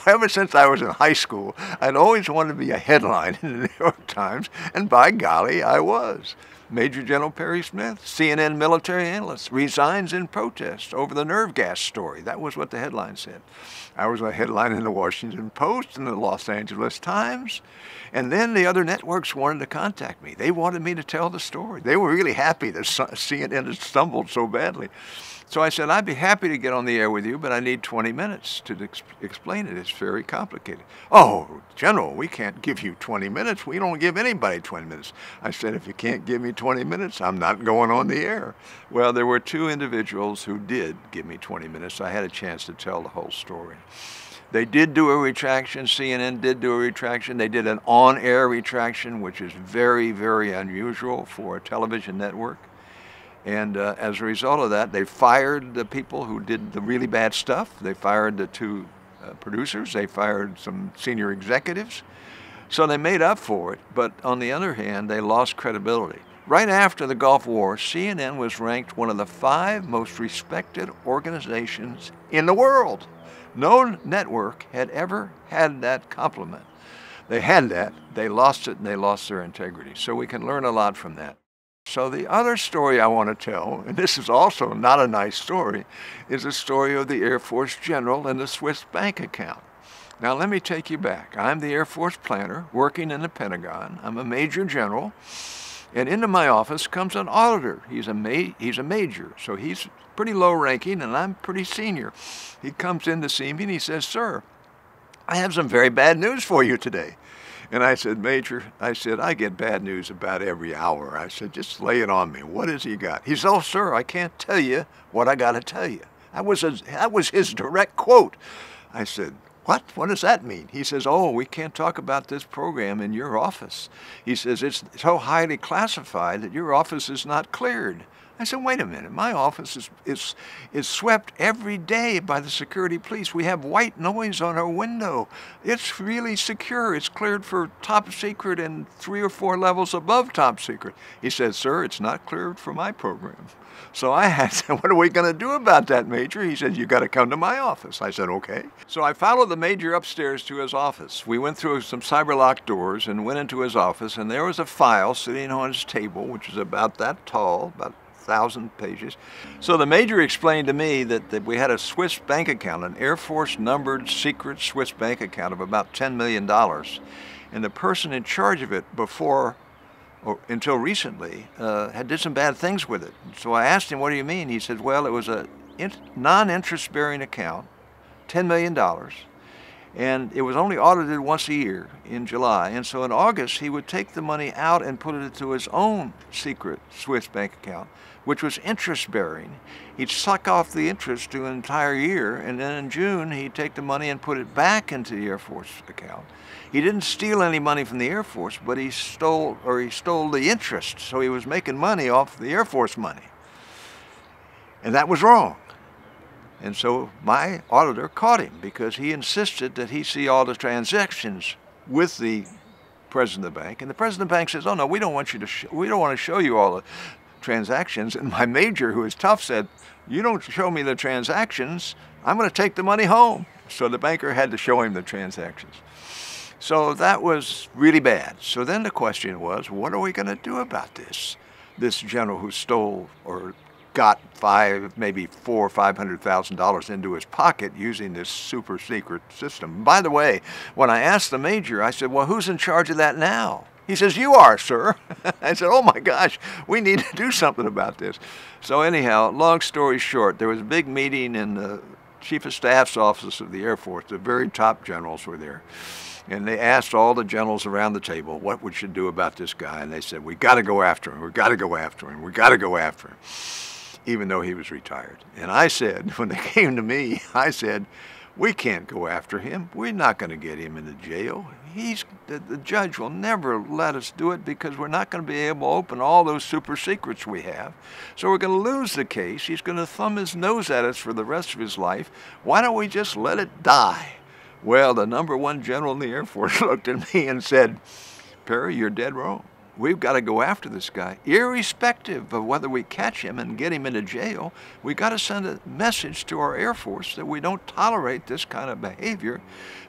ever since I was in high school, I'd always wanted to be a headline in the New York Times, and by golly, I was. Major General Perry Smith, CNN military analyst, resigns in protest over the nerve gas story. That was what the headline said. I was a headline in the Washington Post and the Los Angeles Times. And then the other networks wanted to contact me. They wanted me to tell the story. They were really happy that CNN had stumbled so badly. So I said, I'd be happy to get on the air with you, but I need 20 minutes to explain it. It's very complicated. Oh, General, we can't give you 20 minutes. We don't give anybody 20 minutes. I said, if you can't give me 20 minutes, I'm not going on the air. Well, there were 2 individuals who did give me 20 minutes. So I had a chance to tell the whole story. They did do a retraction. CNN did do a retraction. They did an on-air retraction, which is very, very unusual for a television network. And as a result of that, they fired the people who did the really bad stuff. They fired the 2 producers. They fired some senior executives. So they made up for it. But on the other hand, they lost credibility. Right after the Gulf War, CNN was ranked one of the 5 most respected organizations in the world. No network had ever had that compliment. They had that. They lost it, and they lost their integrity. So we can learn a lot from that. So the other story I want to tell, and this is also not a nice story, is the story of the Air Force general and the Swiss bank account. Now let me take you back. I'm the Air Force planner working in the Pentagon. I'm a major general, and into my office comes an auditor. He's a major, so he's pretty low ranking, and I'm pretty senior. He comes in to see me, and he says, sir, I have some very bad news for you today. And I said, Major, I get bad news about every hour. I said, just lay it on me. What has he got? He said, oh, sir, I can't tell you what I got to tell you. That was his direct quote. I said, what? What does that mean? He says, oh, we can't talk about this program in your office. He says, it's so highly classified that your office is not cleared. I said, wait a minute, my office is swept every day by the security police. We have white noise on our window. It's really secure. It's cleared for top secret and 3 or 4 levels above top secret. He said, sir, it's not cleared for my program. So I said, what are we going to do about that, Major? He said, you got to come to my office. I said, okay. So I followed the Major upstairs to his office. We went through some cyberlock doors and went into his office, and there was a file sitting on his table, which is about that tall, about 1,000 pages. So the major explained to me that we had a Swiss bank account, an Air Force numbered secret Swiss bank account of about $10 million. And the person in charge of it before, or until recently, had did some bad things with it. So I asked him, what do you mean? He said, well, it was a non-interest bearing account, $10 million. And it was only audited once a year in July. And so in August, he would take the money out and put it into his own secret Swiss bank account, which was interest bearing. He'd suck off the interest to an entire year. And then in June, he'd take the money and put it back into the Air Force account. He didn't steal any money from the Air Force, but he stole the interest. So he was making money off the Air Force money. And that was wrong. And so my auditor caught him because he insisted that he see all the transactions with the president of the bank. And the president of the bank says, oh no, we don't want you to we don't want to show you all the transactions. And my major, who is tough, said, you don't show me the transactions, I'm going to take the money home. So the banker had to show him the transactions. So that was really bad. So then the question was, what are we going to do about this? This general who stole or got maybe $400,000 or $500,000 into his pocket using this super secret system. By the way, when I asked the major, I said, well, who's in charge of that now? He says, you are, sir. I said, oh my gosh, we need to do something about this. So anyhow, long story short, there was a big meeting in the Chief of Staff's office of the Air Force. The very top generals were there. And they asked all the generals around the table what we should do about this guy. And they said, we got to go after him. We got to go after him. We got to go after him, even though he was retired. And I said, when they came to me, I said, we can't go after him. We're not going to get him into jail. The judge will never let us do it because we're not going to be able to open all those super secrets we have. So we're going to lose the case. He's going to thumb his nose at us for the rest of his life. Why don't we just let it die? Well, the #1 general in the Air Force looked at me and said, Perry, you're dead wrong. We've got to go after this guy. Irrespective of whether we catch him and get him into jail, we got to send a message to our Air Force that we don't tolerate this kind of behavior,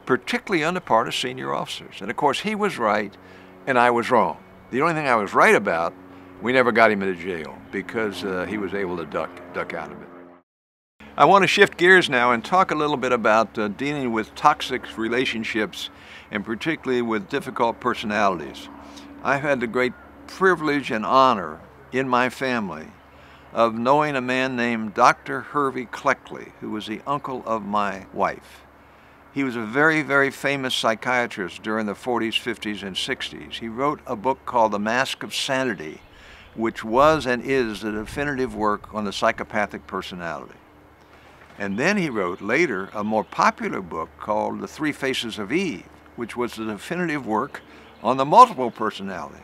particularly on the part of senior officers. And of course, he was right and I was wrong. The only thing I was right about, we never got him into jail because he was able to duck out of it. I want to shift gears now and talk a little bit about dealing with toxic relationships and particularly with difficult personalities. I've had the great privilege and honor in my family of knowing a man named Dr. Hervey Cleckley, who was the uncle of my wife. He was a very, very famous psychiatrist during the 40s, 50s, and 60s. He wrote a book called The Mask of Sanity, which was and is the definitive work on the psychopathic personality. And then he wrote later a more popular book called The Three Faces of Eve, which was the definitive work on the multiple personality.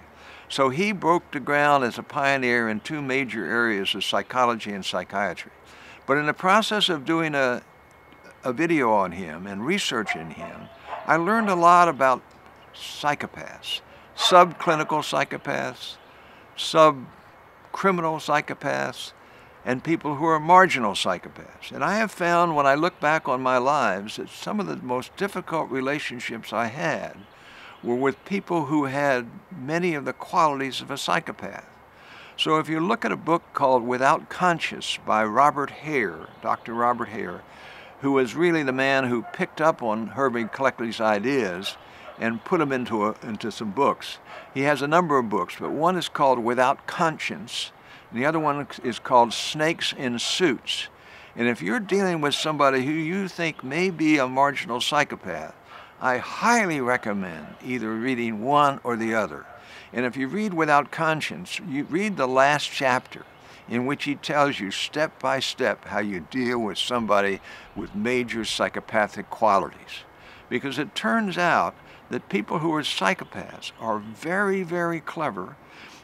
So he broke the ground as a pioneer in two major areas of psychology and psychiatry. But in the process of doing a video on him and researching him, I learned a lot about psychopaths, subclinical psychopaths, subcriminal psychopaths, and people who are marginal psychopaths. And I have found when I look back on my lives that some of the most difficult relationships I had were with people who had many of the qualities of a psychopath. So if you look at a book called Without Conscience by Robert Hare, Dr. Robert Hare, who was really the man who picked up on Hervey Cleckley's ideas and put them into some books. He has a number of books, but one is called Without Conscience, and the other one is called Snakes in Suits. And if you're dealing with somebody who you think may be a marginal psychopath, I highly recommend either reading one or the other. And if you read Without Conscience, you read the last chapter in which he tells you step by step how you deal with somebody with major psychopathic qualities. Because it turns out that people who are psychopaths are very, very clever.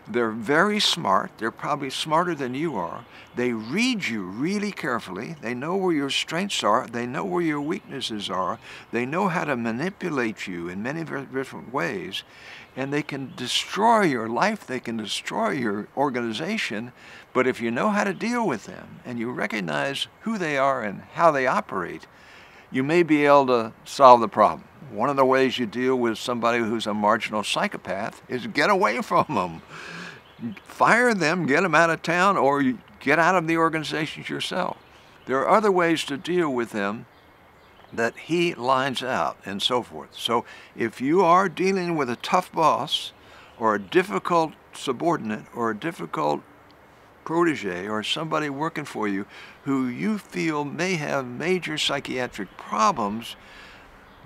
They're very smart. They're probably smarter than you are. They read you really carefully. They know where your strengths are. They know where your weaknesses are. They know how to manipulate you in many different ways. And they can destroy your life. They can destroy your organization. But if you know how to deal with them and you recognize who they are and how they operate, you may be able to solve the problem. One of the ways you deal with somebody who's a marginal psychopath is get away from them. fire them, get them out of town, or you get out of the organizations yourself. There are other ways to deal with them that he lines out and so forth. So if you are dealing with a tough boss or a difficult subordinate or a difficult protege or somebody working for you who you feel may have major psychiatric problems,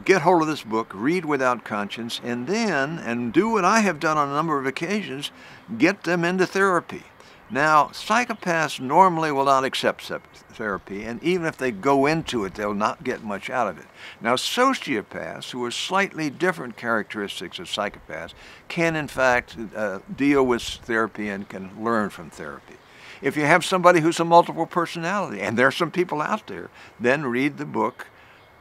get hold of this book, Read Without Conscience, and do what I have done on a number of occasions, get them into therapy. Now, psychopaths normally will not accept therapy, and even if they go into it, they'll not get much out of it. Now, sociopaths, who are slightly different characteristics of psychopaths, can in fact deal with therapy and can learn from therapy. If you have somebody who's a multiple personality, and there's some people out there, then read the book,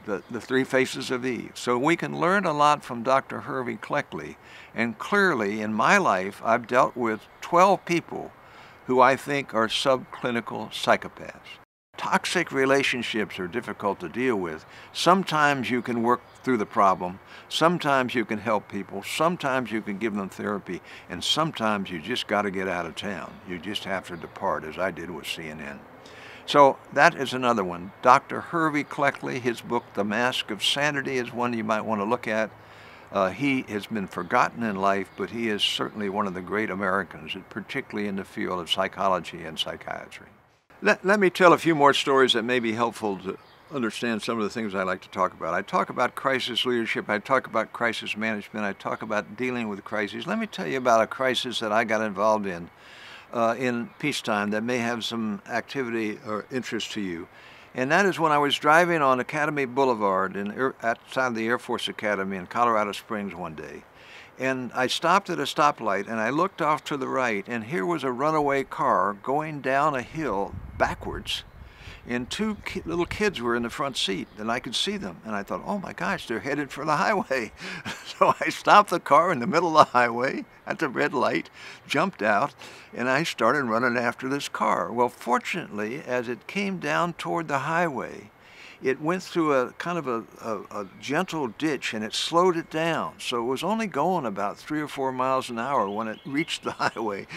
The Three Faces of Eve. So we can learn a lot from Dr. Hervey Cleckley, and clearly in my life I've dealt with 12 people who I think are subclinical psychopaths. Toxic relationships are difficult to deal with. Sometimes you can work through the problem, sometimes you can help people, sometimes you can give them therapy, and sometimes you just got to get out of town. You just have to depart, as I did with CNN. So that is another one. Dr. Hervey Cleckley, his book, The Mask of Sanity, is one you might want to look at. He has been forgotten in life, but he is certainly one of the great Americans, particularly in the field of psychology and psychiatry. Let me tell a few more stories that may be helpful to understand some of the things I like to talk about. I talk about crisis leadership, I talk about crisis management, I talk about dealing with crises. Let me tell you about a crisis that I got involved in peacetime that may have some activity or interest to you. And that is when I was driving on Academy Boulevard outside the Air Force Academy in Colorado Springs one day. And I stopped at a stoplight and I looked off to the right, and here was a runaway car going down a hill backwards. And two little kids were in the front seat, and I could see them. And I thought, oh my gosh, they're headed for the highway. So I stopped the car in the middle of the highway at the red light, jumped out, and I started running after this car. Well, fortunately, as it came down toward the highway, it went through a kind of a gentle ditch, and it slowed it down. So it was only going about 3 or 4 miles an hour when it reached the highway.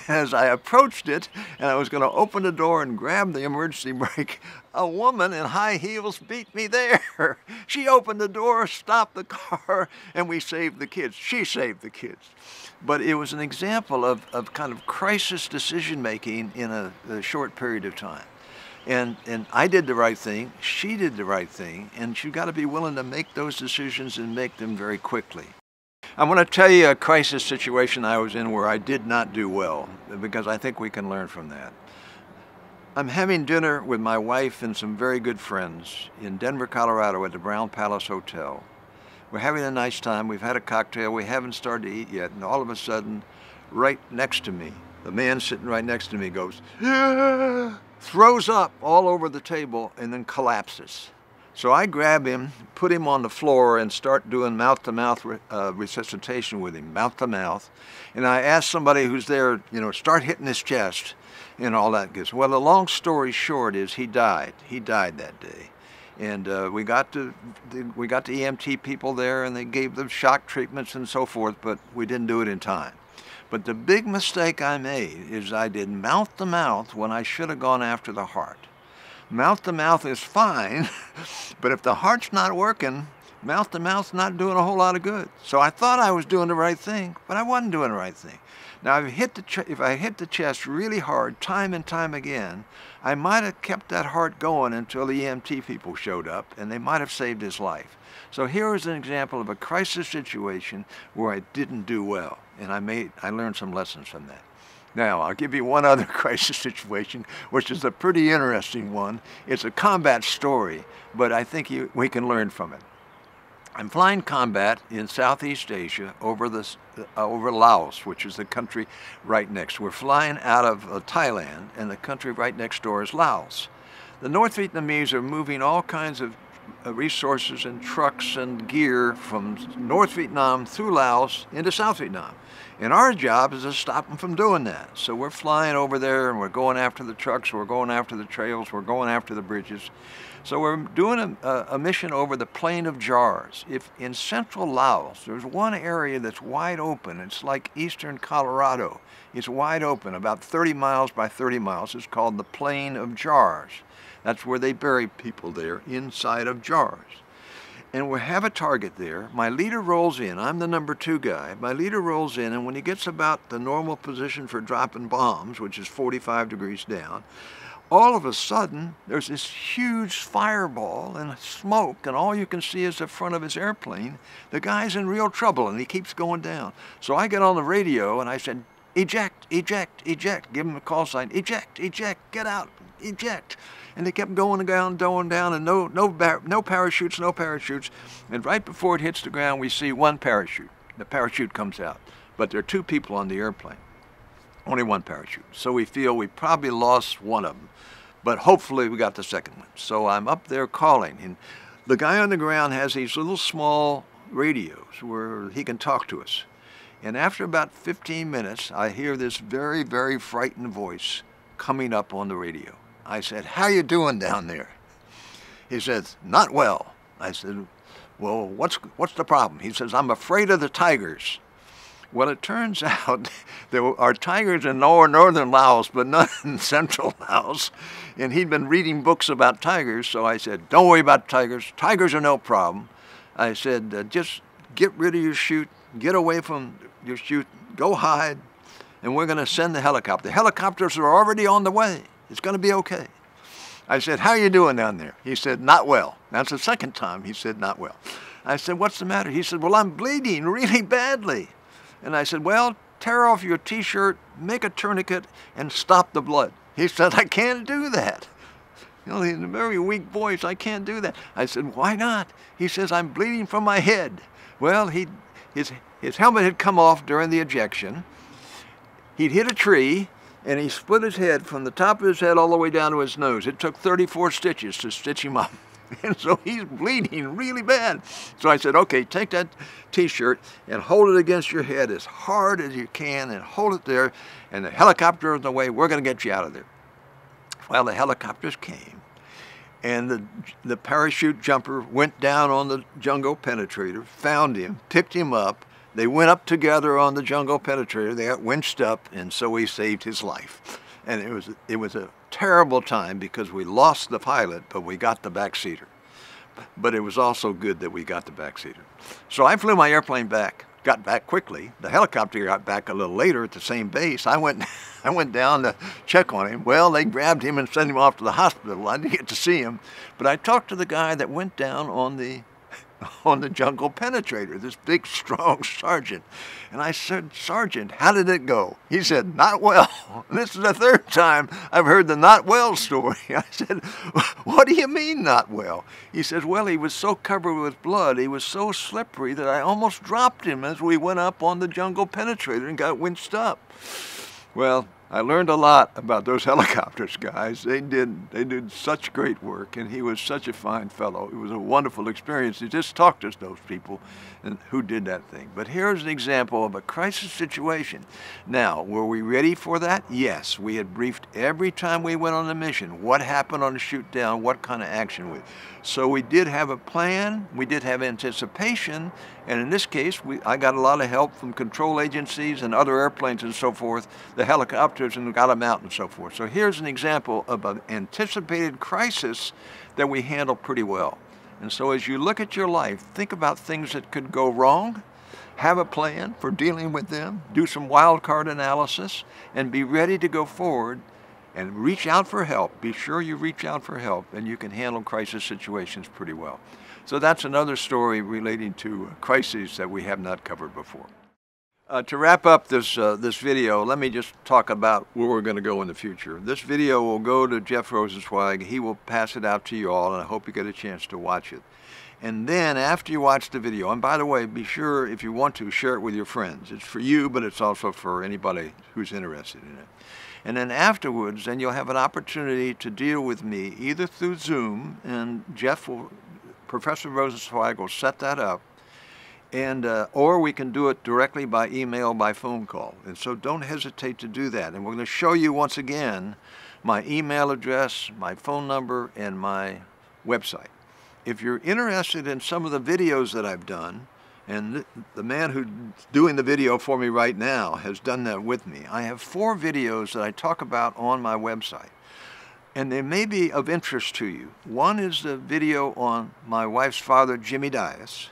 As I approached it, and I was going to open the door and grab the emergency brake, a woman in high heels beat me there. She opened the door, stopped the car, and we saved the kids. She saved the kids. But it was an example of kind of crisis decision-making in a short period of time. And I did the right thing, she did the right thing, and you've got to be willing to make those decisions and make them very quickly. I'm going to tell you a crisis situation I was in where I did not do well, because I think we can learn from that. I'm having dinner with my wife and some very good friends in Denver, Colorado at the Brown Palace Hotel. We're having a nice time, we've had a cocktail, we haven't started to eat yet, and all of a sudden, right next to me, the man sitting right next to me goes, "Yeah!" Throws up all over the table and then collapses. So I grab him, put him on the floor, and start doing mouth-to-mouth resuscitation with him, mouth-to-mouth. And I ask somebody who's there, start hitting his chest and all that good. Well, the long story short is he died. He died that day. And we got the EMT people there, and they gave them shock treatments and so forth, but we didn't do it in time. But the big mistake I made is I did mouth-to-mouth when I should have gone after the heart. Mouth-to-mouth is fine, but if the heart's not working, mouth-to-mouth's not doing a whole lot of good. So I thought I was doing the right thing, but I wasn't doing the right thing. Now, if I hit the chest really hard, time and time again, I might have kept that heart going until the EMT people showed up, and they might have saved his life. So here is an example of a crisis situation where I didn't do well, and I learned some lessons from that. Now, I'll give you one other crisis situation, which is a pretty interesting one. It's a combat story, but I think we can learn from it. I'm flying combat in Southeast Asia over Laos, which is the country right next. We're flying out of Thailand, and the country right next door is Laos. The North Vietnamese are moving all kinds of resources and trucks and gear from North Vietnam through Laos into South Vietnam. And our job is to stop them from doing that. So we're flying over there and we're going after the trucks, we're going after the trails, we're going after the bridges. So we're doing a mission over the Plain of Jars. If in central Laos, there's one area that's wide open. It's like eastern Colorado. It's wide open, about 30 miles by 30 miles. It's called the Plain of Jars. That's where they bury people there, inside of jars. And we have a target there. My leader rolls in. I'm the number 2 guy. My leader rolls in, and when he gets about the normal position for dropping bombs, which is 45 degrees down, all of a sudden, there's this huge fireball and smoke, and all you can see is the front of his airplane. The guy's in real trouble, and he keeps going down. So I get on the radio, and I said, eject, eject, eject. Give him a call sign, eject, eject, get out, eject. And they kept going down, and no parachutes, no parachutes. And right before it hits the ground, we see one parachute. The parachute comes out, but there are 2 people on the airplane. Only one parachute. So we feel we probably lost one of them, but hopefully we got the second one. So I'm up there calling, and the guy on the ground has these little small radios where he can talk to us. And after about 15 minutes, I hear this very, very frightened voice coming up on the radio. I said, how you doing down there? He says, not well. I said, well, what's the problem? He says, I'm afraid of the tigers. Well, it turns out there are tigers in northern Laos, but not in central Laos. And he'd been reading books about tigers, so I said, don't worry about tigers. Tigers are no problem. I said, just get rid of your chute, get away from your chute, go hide, and we're going to send the helicopter. The helicopters are already on the way. It's going to be okay. I said, how are you doing down there? He said, not well. That's the second time he said, not well. I said, what's the matter? He said, well, I'm bleeding really badly. And I said, well, tear off your T-shirt, make a tourniquet, and stop the blood. He said, I can't do that. You know, in a very weak voice, I can't do that. I said, why not? He says, I'm bleeding from my head. Well, his helmet had come off during the ejection. He'd hit a tree, and he split his head from the top of his head all the way down to his nose. It took 34 stitches to stitch him up. And so he's bleeding really bad. So I said, okay, take that T-shirt and hold it against your head as hard as you can and hold it there. And the helicopter is on the way. We're going to get you out of there. Well, the helicopters came, and the parachute jumper went down on the jungle penetrator, found him, picked him up. They went up together on the jungle penetrator. They got winched up, and so we saved his life. And it was a terrible time because we lost the pilot, but we got the backseater. But it was also good that we got the backseater. So I flew my airplane back, got back quickly. The helicopter got back a little later at the same base. I went down to check on him. Well, they grabbed him and sent him off to the hospital. I didn't get to see him, but I talked to the guy that went down on the jungle penetrator, this big, strong sergeant. And I said, Sergeant, how did it go? He said, not well. This is the 3rd time I've heard the not well story. I said, what do you mean not well? He says, well, he was so covered with blood, he was so slippery that I almost dropped him as we went up on the jungle penetrator and got winched up. Well, I learned a lot about those helicopters, guys. They did such great work, and he was such a fine fellow. It was a wonderful experience to just talk to those people and who did that thing. But here's an example of a crisis situation. Now, were we ready for that? Yes. We had briefed every time we went on a mission. What happened on the shoot down? What kind of action we... So we did have a plan, we did have anticipation, and in this case, I got a lot of help from control agencies and other airplanes and so forth, the helicopters, and got them out and so forth. So here's an example of an anticipated crisis that we handled pretty well. And so as you look at your life, think about things that could go wrong, have a plan for dealing with them, do some wild card analysis, and be ready to go forward and reach out for help. Be sure you reach out for help, and you can handle crisis situations pretty well. So that's another story relating to crises that we have not covered before. To wrap up this video, let me just talk about where we're going to go in the future. This video will go to Jeff Rosensweig. He will pass it out to you all, and I hope you get a chance to watch it. And then after you watch the video, and by the way, be sure if you want to share it with your friends. It's for you, but it's also for anybody who's interested in it. And then afterwards, then you'll have an opportunity to deal with me either through Zoom, and Jeff will Professor Rosensweig will set that up, and or we can do it directly by email, by phone call. And so don't hesitate to do that. And we're going to show you once again my email address, my phone number, and my website. If you're interested in some of the videos that I've done, and the man who's doing the video for me right now has done that with me, I have 4 videos that I talk about on my website. And they may be of interest to you. One is the video on my wife's father, Jimmy Dias,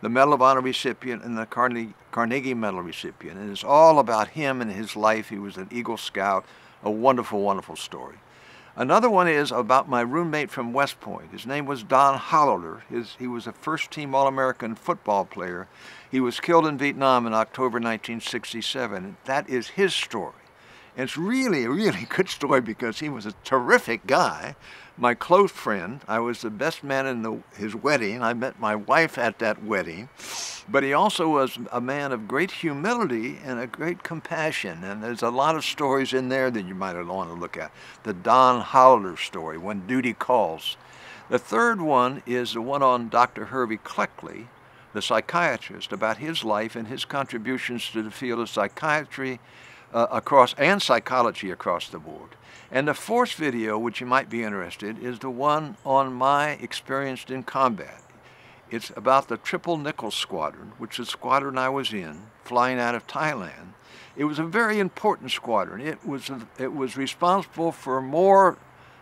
the Medal of Honor recipient and the Carnegie Medal recipient. And it's all about him and his life. He was an Eagle Scout, a wonderful, wonderful story. Another one is about my roommate from West Point. His name was Don Hollowler. He was a first-team All-American football player. He was killed in Vietnam in October 1967. That is his story. And it's really a really good story because he was a terrific guy, my close friend. I was the best man in his wedding. I met my wife at that wedding. But he also was a man of great humility and a great compassion. And there's a lot of stories in there that you might want to look at. The Don Hollowler story, When Duty Calls. The third one is the one on Dr. Hervey Cleckley, the psychiatrist, about his life and his contributions to the field of psychiatry and psychology across the board. And the fourth video, which you might be interested, is the one on my experience in combat. It's about the Triple Nickel Squadron, which is the squadron I was in, flying out of Thailand. It was a very important squadron. It was responsible for more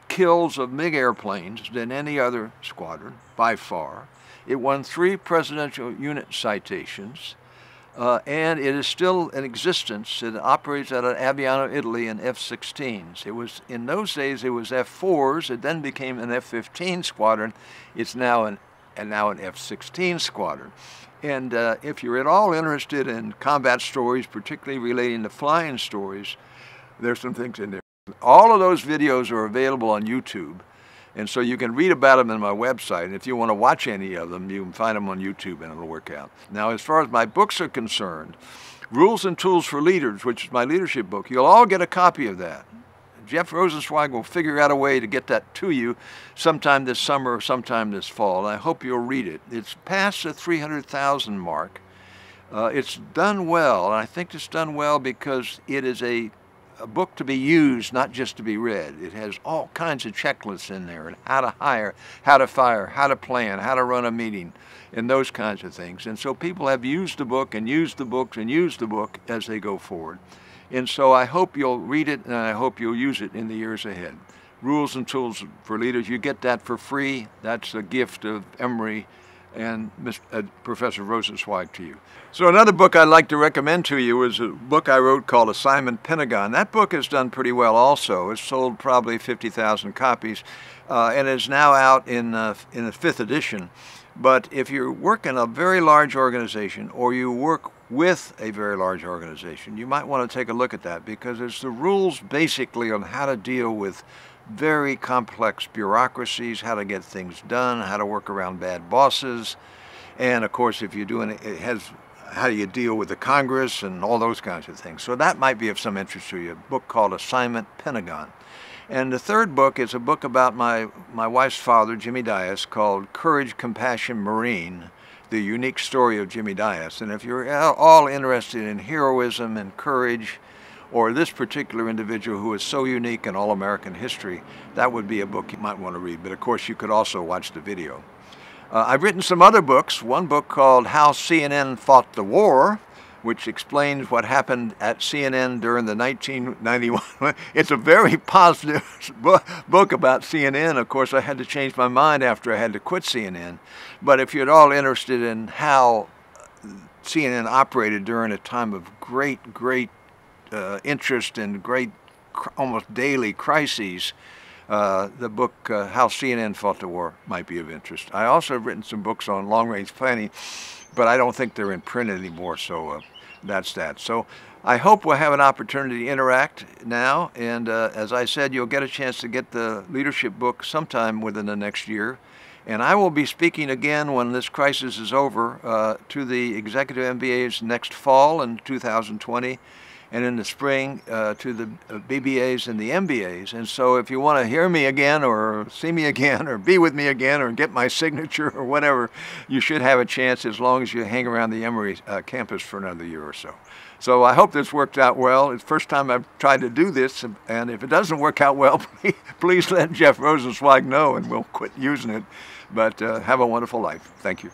kills of MiG airplanes than any other squadron, by far. It won 3 presidential unit citations. And it is still in existence. It operates out of Aviano, Italy, in F-16s. It was, in those days, it was F-4s. It then became an F-15 squadron. It's now an F-16 squadron. And if you're at all interested in combat stories, particularly relating to flying stories, there's some things in there. All of those videos are available on YouTube. And so you can read about them on my website. And if you want to watch any of them, you can find them on YouTube and it'll work out. Now, as far as my books are concerned, Rules and Tools for Leaders, which is my leadership book, you'll all get a copy of that. Jeff Rosensweig will figure out a way to get that to you sometime this summer or sometime this fall. And I hope you'll read it. It's past the 300,000 mark. It's done well. And I think it's done well because it is a book to be used, not just to be read. It has all kinds of checklists in there, and how to hire, how to fire, how to plan, how to run a meeting, and those kinds of things. And so people have used the book and used the book and used the book as they go forward. And so I hope you'll read it, and I hope you'll use it in the years ahead. Rules and Tools for Leaders, you get that for free. That's a gift of Emory and Professor Rosensweig to you. So another book I'd like to recommend to you is a book I wrote called Assignment Pentagon. That book has done pretty well also. It's sold probably 50,000 copies and is now out in the 5th edition. But if you work in a very large organization or you work with a very large organization, you might want to take a look at that because it's the rules basically on how to deal with very complex bureaucracies, how to get things done, how to work around bad bosses, and of course if you're doing it, it has how do you deal with the Congress and all those kinds of things. So that might be of some interest to you, a book called Assignment Pentagon. And the third book is a book about my wife's father, Jimmy Dias, called Courage, Compassion, Marine, the unique story of Jimmy Dias. And if you're all interested in heroism and courage, or this particular individual who is so unique in all-American history, that would be a book you might want to read. But of course, you could also watch the video. I've written some other books. One book called How CNN Fought the War, which explains what happened at CNN during the 1991. It's a very positive book about CNN. Of course, I had to change my mind after I had to quit CNN. But if you're at all interested in how CNN operated during a time of great interest and great, almost daily crises, the book How CNN Fought the War might be of interest. I also have written some books on long-range planning, but I don't think they're in print anymore, so that's that. So I hope we'll have an opportunity to interact now, and as I said, you'll get a chance to get the leadership book sometime within the next year. And I will be speaking again when this crisis is over to the executive MBAs next fall in 2020. and in the spring to the BBAs and the MBAs. And so if you want to hear me again or see me again or be with me again or get my signature or whatever, you should have a chance as long as you hang around the Emory campus for another year or so. So I hope this worked out well. It's the first time I've tried to do this, and if it doesn't work out well, please let Jeff Rosensweig know and we'll quit using it. But have a wonderful life. Thank you.